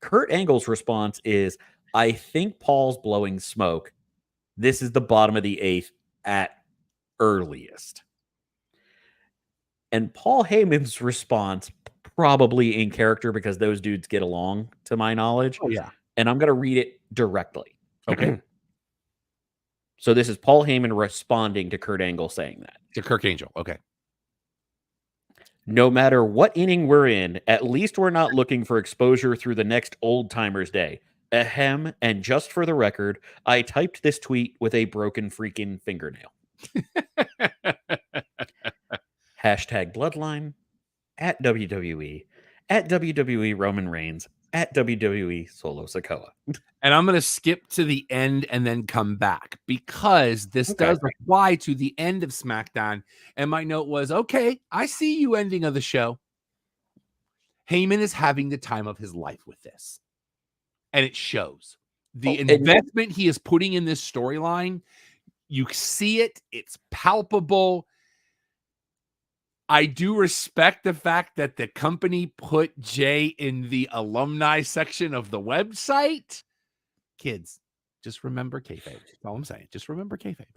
Speaker 2: Kurt Angle's response is, I think Paul's blowing smoke. This is the bottom of the 8th at earliest. And Paul Heyman's response, probably in character because those dudes get along, to my knowledge.
Speaker 1: Oh, yeah.
Speaker 2: And I'm going to read it directly.
Speaker 1: Okay.
Speaker 2: So this is Paul Heyman responding to Kurt Angle saying that.
Speaker 1: To Kurt Angle. Okay.
Speaker 2: No matter what inning we're in, at least we're not looking for exposure through the next old timers day. Ahem. And just for the record, I typed this tweet with a broken freaking fingernail. Hashtag Bloodline, at WWE, at WWE Roman Reigns, at WWE Solo Sikoa.
Speaker 1: And I'm going to skip to the end and then come back because this
Speaker 2: Okay.
Speaker 1: does apply to the end of SmackDown. And my note was, okay, I see you ending of the show. Heyman is having the time of his life with this. And it shows. The investment he is putting in this storyline, you see it. It's palpable. I do respect the fact that the company put Jay in the alumni section of the website. Kids, just remember kayfabe. That's all I'm saying. Just remember kayfabe.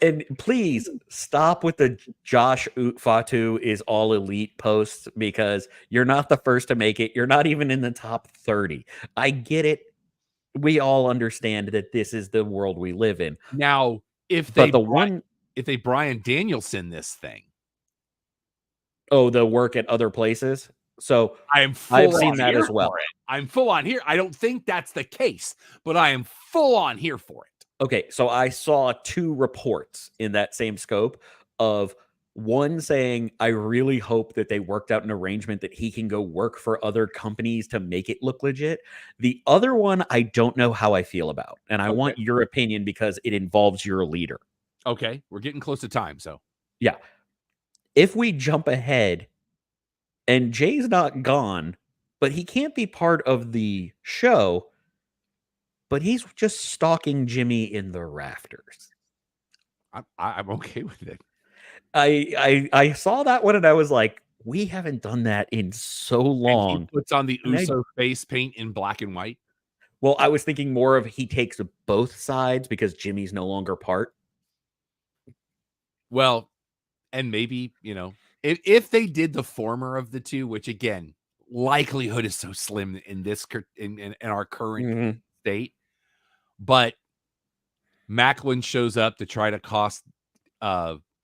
Speaker 2: And please stop with the Josh Fatu is all elite posts, because you're not the first to make it. You're not even in the top 30. I get it. We all understand that this is the world we live in.
Speaker 1: Now, if they Bryan Danielson this thing.
Speaker 2: Oh, the work at other places. So I've seen that as well.
Speaker 1: I'm full on here. I don't think that's the case, but I am full on here for it.
Speaker 2: Okay, so I saw 2 reports in that same scope of one saying, I really hope that they worked out an arrangement that he can go work for other companies to make it look legit. The other one, I don't know how I feel about, and I want your opinion because it involves your leader.
Speaker 1: Okay, we're getting close to time, so.
Speaker 2: Yeah. If we jump ahead and Jay's not gone, but he can't be part of the show, but he's just stalking Jimmy in the rafters.
Speaker 1: I'm okay with it.
Speaker 2: I saw that one and I was like, we haven't done that in so long.
Speaker 1: And he puts on the Uso face paint in black and white.
Speaker 2: Well, I was thinking more of he takes both sides because Jimmy's no longer part.
Speaker 1: Well, and maybe, if they did the former of the two, which again, likelihood is so slim in this in our current state, but Macklin shows up to try to cost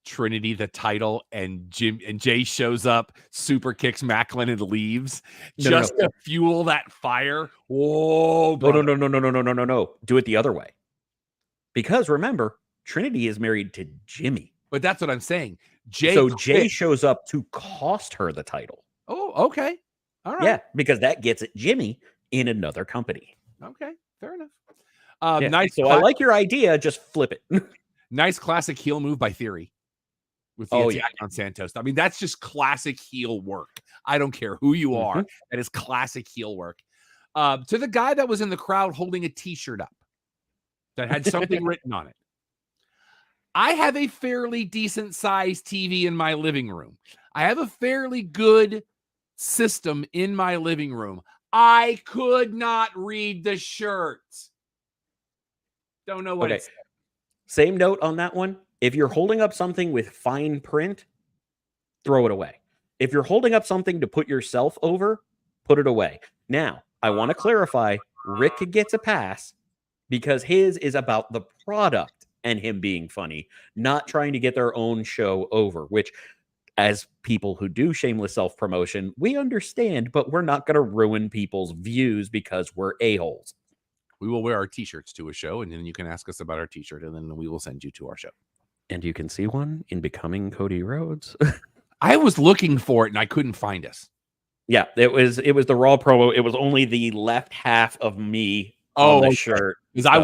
Speaker 1: Trinity the title, and Jay shows up, super kicks Macklin and leaves to fuel that fire. Whoa,
Speaker 2: no. Do it the other way. Because remember, Trinity is married to Jimmy.
Speaker 1: But that's what I'm saying.
Speaker 2: Jay shows up to cost her the title.
Speaker 1: Oh, okay. All right.
Speaker 2: Yeah, because that gets at Jimmy in another company.
Speaker 1: Okay, fair enough.
Speaker 2: Nice. So I like your idea. Just flip it.
Speaker 1: Nice classic heel move by Theory with the attack on Santos. I mean, that's just classic heel work. I don't care who you are. That is classic heel work. To the guy that was in the crowd holding a T-shirt up that had something written on it. I have a fairly decent sized TV in my living room. I have a fairly good system in my living room. I could not read the shirt. Don't know what it's.
Speaker 2: Same note on that one. If you're holding up something with fine print, throw it away. If you're holding up something to put yourself over, put it away. Now, I want to clarify, Rick gets a pass because his is about the product and him being funny, not trying to get their own show over, which, as people who do shameless self-promotion, we understand, but we're not going to ruin people's views because we're a-holes.
Speaker 1: We will wear our T-shirts to a show, and then you can ask us about our T-shirt, and then we will send you to our show.
Speaker 2: And you can see one in Becoming Cody Rhodes.
Speaker 1: I was looking for it, and I couldn't find us.
Speaker 2: Yeah, it was the Raw promo. It was only the left half of me on the shirt.
Speaker 1: Because I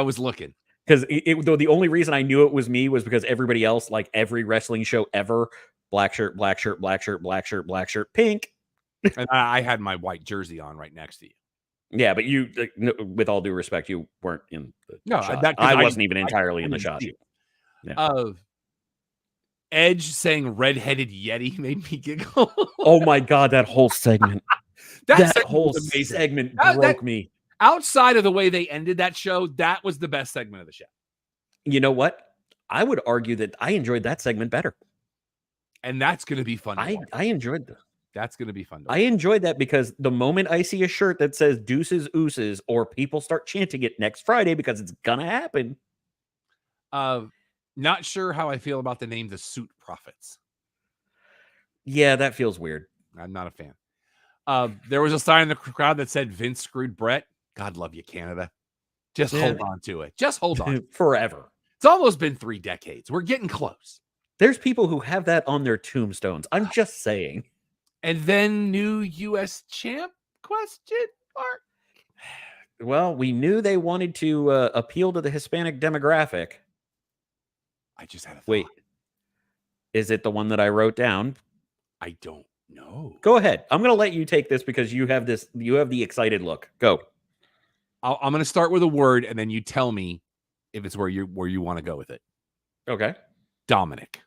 Speaker 1: was looking.
Speaker 2: Because the only reason I knew it was me was because everybody else, like every wrestling show ever, black shirt, black shirt, black shirt, black shirt, black shirt, pink.
Speaker 1: And I had my white jersey on right next to you.
Speaker 2: Yeah, but you, with all due respect, you weren't in the shot. I wasn't even entirely in the shot.
Speaker 1: Yeah. Edge saying redheaded Yeti made me giggle.
Speaker 2: Oh my God, that whole segment. that whole segment broke me.
Speaker 1: Outside of the way they ended that show, that was the best segment of the show.
Speaker 2: You know what? I would argue that I enjoyed that segment better.
Speaker 1: And that's going to be fun.
Speaker 2: I enjoyed that.
Speaker 1: That's going to be fun.
Speaker 2: I enjoyed that because the moment I see a shirt that says Deuces Ooses, or people start chanting it next Friday because it's going to happen.
Speaker 1: Not sure how I feel about the name The Suit Profits.
Speaker 2: Yeah, that feels weird.
Speaker 1: I'm not a fan. There was a sign in the crowd that said Vince screwed Brett. God love you, Canada. Just hold on to it. Just hold on.
Speaker 2: Forever.
Speaker 1: It's almost been 3 decades. We're getting close.
Speaker 2: There's people who have that on their tombstones. I'm just saying.
Speaker 1: And then new U.S. champ Question mark.
Speaker 2: Well, we knew they wanted to appeal to the Hispanic demographic.
Speaker 1: I just had a thought.
Speaker 2: Wait, is it the one that I wrote down?
Speaker 1: I don't know.
Speaker 2: Go ahead. I'm going to let you take this because you have this. You have the excited look. Go.
Speaker 1: I'm going to start with a word, and then you tell me if it's where you want to go with it.
Speaker 2: Okay.
Speaker 1: Dominic.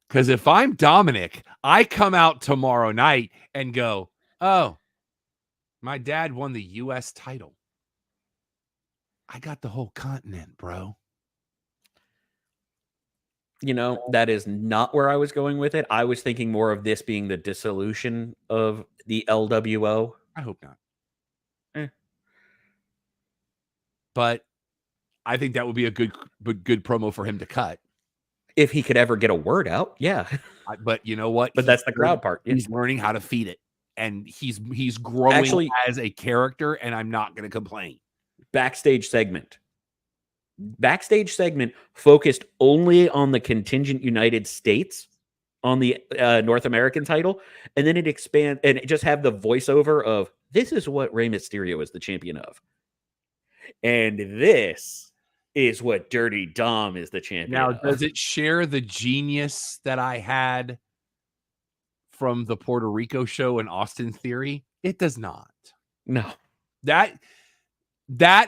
Speaker 1: Because if I'm Dominic, I come out tomorrow night and go, oh, my dad won the U.S. title. I got the whole continent, bro.
Speaker 2: You know, that is not where I was going with it. I was thinking more of this being the dissolution of the LWO.
Speaker 1: I hope not. But I think that would be a good promo for him to cut.
Speaker 2: If he could ever get a word out, yeah.
Speaker 1: But you know what?
Speaker 2: But that's the crowd part. Yeah.
Speaker 1: He's learning how to feed it. And he's growing as a character, and I'm not going to complain.
Speaker 2: Backstage segment focused only on the contingent United States on the North American title, and then it expand and it just have the voiceover of this is what Rey Mysterio is the champion of, and this is what Dirty Dom is the champion
Speaker 1: now
Speaker 2: of.
Speaker 1: Does it share the genius that I had from the Puerto Rico show and Austin Theory? It does not.
Speaker 2: No.
Speaker 1: That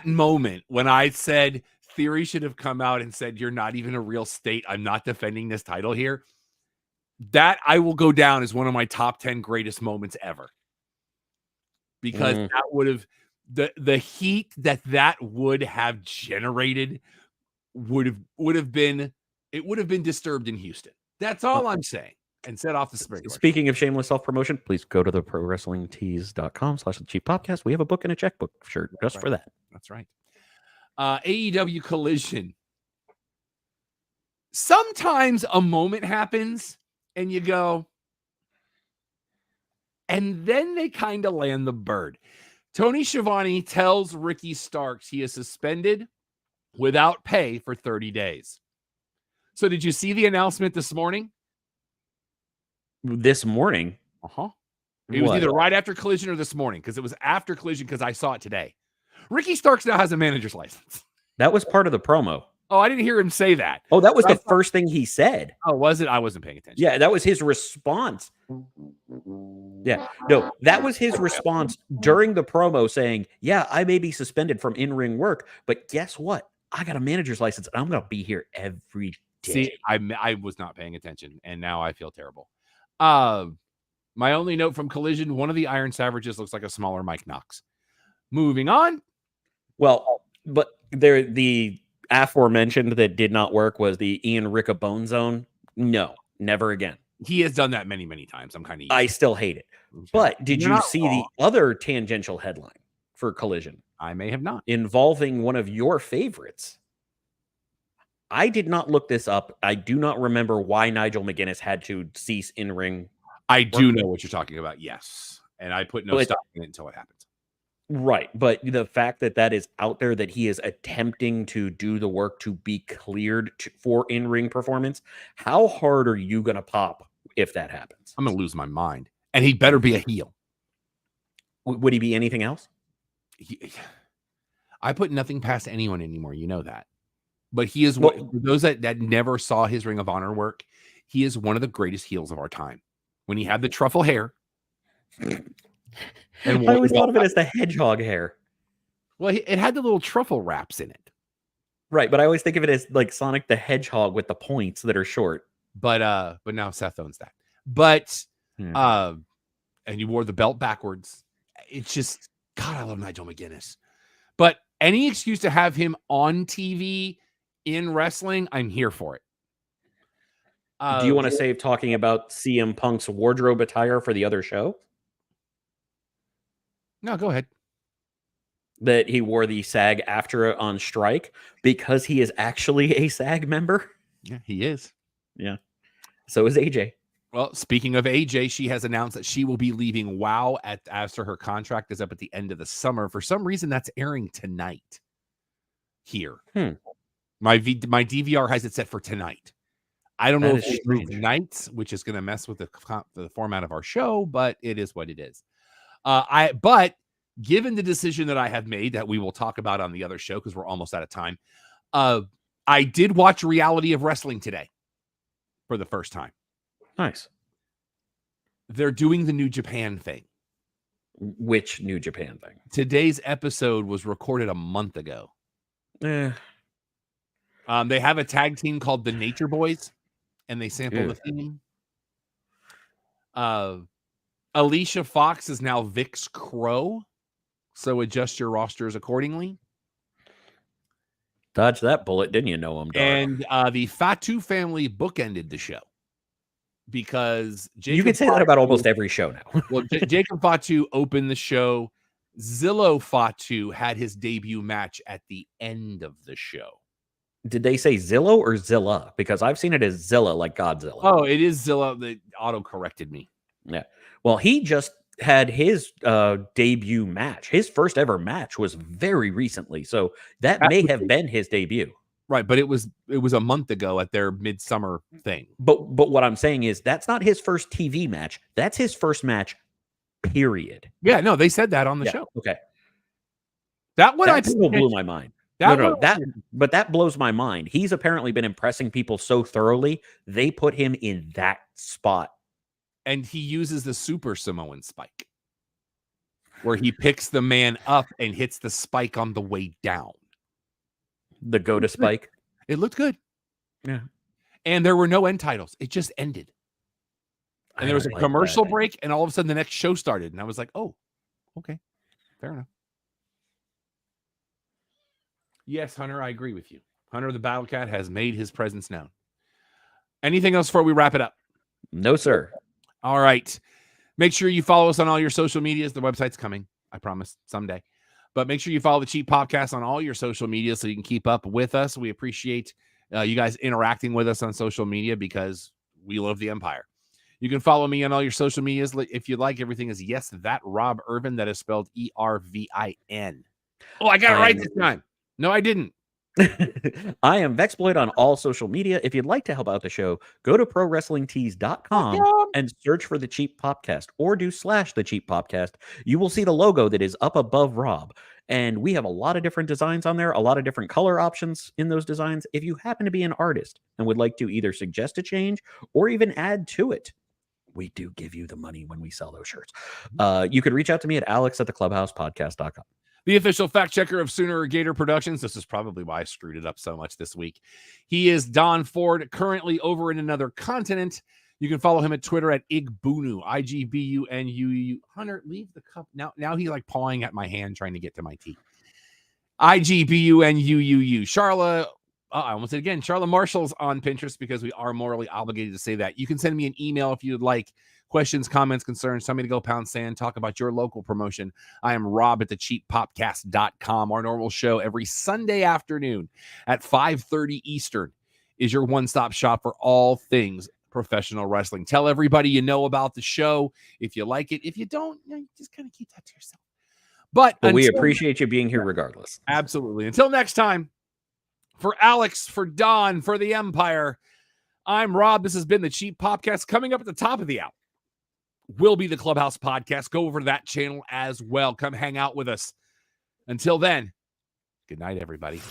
Speaker 1: moment when I said Theory should have come out and said, you're not even a real state, I'm not defending this title here, that I will go down as one of my top 10 greatest moments ever. Because that would have, the heat that would have generated would have been disturbed in Houston. That's all I'm saying. And set off the sprinkler.
Speaker 2: Speaking of shameless self-promotion, please go to the prowrestlingtees.com/the cheap podcast. We have a book and a checkbook shirt just for that.
Speaker 1: That's right. AEW Collision. Sometimes a moment happens and you go, and then they kind of land the bird. Tony Schiavone tells Ricky Starks he is suspended without pay for 30 days. So did you see the announcement this morning?
Speaker 2: This morning?
Speaker 1: It was either right after Collision or this morning, because it was after Collision because I saw it today. Ricky Starks now has a manager's license.
Speaker 2: That was part of the promo.
Speaker 1: Oh, I didn't hear him say that.
Speaker 2: Oh, that was the first thing he said.
Speaker 1: Oh, was it? I wasn't paying attention.
Speaker 2: Yeah, that was his response. Yeah, no, that was his response during the promo saying, yeah, I may be suspended from in-ring work, but guess what? I got a manager's license and I'm going to be here every day.
Speaker 1: See, I was not paying attention and now I feel terrible. My only note from Collision, one of the Iron Savages looks like a smaller Mike Knox. Moving on.
Speaker 2: Well, but the aforementioned that did not work was the Ian Riccabone zone. No, never again.
Speaker 1: He has done that many, many times.
Speaker 2: I still hate it. Okay. But did you see the other tangential headline for Collision?
Speaker 1: I may have not.
Speaker 2: Involving one of your favorites. I did not look this up. I do not remember why Nigel McGuinness had to cease in-ring.
Speaker 1: I do know what you're talking about, yes. And I put no stock in it until it happens.
Speaker 2: Right. But the fact that is out there, that he is attempting to do the work to be cleared for in-ring performance, how hard are you going to pop if that happens?
Speaker 1: I'm going to lose my mind. And he better be a heel.
Speaker 2: Would he be anything else?
Speaker 1: I put nothing past anyone anymore. You know that. But he is for those that never saw his Ring of Honor work, he is one of the greatest heels of our time. When he had the truffle hair.
Speaker 2: And I always thought of it as the hedgehog hair.
Speaker 1: Well, it had the little truffle wraps in it.
Speaker 2: Right, but I always think of it as like Sonic the Hedgehog with the points that are short.
Speaker 1: But now Seth owns that. But and you wore the belt backwards. It's just, God, I love Nigel McGuinness. But any excuse to have him on TV in wrestling, I'm here for it.
Speaker 2: Do you want to save talking about CM Punk's wardrobe attire for the other show?
Speaker 1: No, go ahead.
Speaker 2: That he wore the SAG after on strike because he is actually a SAG member.
Speaker 1: Yeah, he is.
Speaker 2: Yeah. So is AJ.
Speaker 1: Well, speaking of AJ, she has announced that she will be leaving WoW after her contract is up at the end of the summer. For some reason, that's airing tonight here. My DVR has it set for tonight. I don't know
Speaker 2: That
Speaker 1: if
Speaker 2: is
Speaker 1: we move
Speaker 2: strange.
Speaker 1: nights, which is going to mess with the format of our show, but it is what it is. But given the decision that I have made that we will talk about on the other show because we're almost out of time, I did watch Reality of Wrestling today for the first time.
Speaker 2: Nice.
Speaker 1: They're doing the New Japan thing.
Speaker 2: Which New Japan thing?
Speaker 1: Today's episode was recorded a month ago.
Speaker 2: Eh.
Speaker 1: They have a tag team called the Nature Boys, and they sample
Speaker 2: Ew.
Speaker 1: the theme. Alicia Fox is now Vix Crow, so adjust your rosters accordingly.
Speaker 2: Dodge that bullet, didn't you, Noam Dar?
Speaker 1: And the Fatu family bookended the show because Jacob
Speaker 2: you can say that about almost every show now.
Speaker 1: Well, Jacob Fatu opened the show. Zillow Fatu had his debut match at the end of the show.
Speaker 2: Did they say Zillow or Zilla? Because I've seen it as Zilla, like Godzilla.
Speaker 1: Oh, it is Zillow that auto-corrected me.
Speaker 2: Yeah. Well, he just had his debut match. His first ever match was very recently. So that may have been his debut.
Speaker 1: Right, but it was a month ago at their midsummer thing.
Speaker 2: But what I'm saying is that's not his first TV match. That's his first match, period.
Speaker 1: Yeah, no, they said that on the show.
Speaker 2: Okay.
Speaker 1: That
Speaker 2: still blew my mind. But that blows my mind. He's apparently been impressing people so thoroughly, they put him in that spot.
Speaker 1: And he uses the Super Samoan spike, where he picks the man up and hits the spike on the way down.
Speaker 2: The go to spike.
Speaker 1: It looked good.
Speaker 2: Yeah.
Speaker 1: And there were no end titles. It just ended. And there was a commercial break, and all of a sudden the next show started. And I was like, oh, okay. Fair enough. Yes, Hunter, I agree with you. Hunter the Battle Cat has made his presence known. Anything else before we wrap it up?
Speaker 2: No, sir.
Speaker 1: All right. Make sure you follow us on all your social medias. The website's coming, I promise, someday. But make sure you follow the Cheap Podcast on all your social media so you can keep up with us. We appreciate you guys interacting with us on social media because we love the Empire. You can follow me on all your social medias if you'd like. Everything is yes, that Rob Irvin. That is spelled ERVIN. Oh, I got it right this time. No, I didn't.
Speaker 2: I am Vexploit on all social media. If you'd like to help out the show, go to prowrestlingtees.com and search for the Cheap Podcast or do / the Cheap Podcast. You will see the logo that is up above Rob. And we have a lot of different designs on there, a lot of different color options in those designs. If you happen to be an artist and would like to either suggest a change or even add to it, we do give you the money when we sell those shirts. You could reach out to me at alex@theclubhousepodcast.com.
Speaker 1: The official fact checker of Sooner Gator Productions. This is probably why I screwed it up so much this week. He is Don Ford, currently over in another continent. You can follow him at Twitter at Igbunu, IGBUNUU. Hunter, leave the cup. Now he's like pawing at my hand trying to get to my teeth. IGBUNUUU. Charla, I almost said again, Charla Marshall's on Pinterest because we are morally obligated to say that. You can send me an email if you'd like. Questions, comments, concerns, tell me to go pound sand, talk about your local promotion. I am Rob at thecheappopcast.com. Our normal show every Sunday afternoon at 5:30 Eastern is your one-stop shop for all things professional wrestling. Tell everybody you know about the show if you like it. If you don't, just kind of keep that to yourself. But
Speaker 2: we appreciate you being here regardless.
Speaker 1: Absolutely. Until next time, for Alex, for Don, for the Empire, I'm Rob. This has been the Cheap Podcast. Coming up at the top of the hour will be the Clubhouse Podcast. Go over to that channel as well. Come hang out with us. Until then, good night, everybody.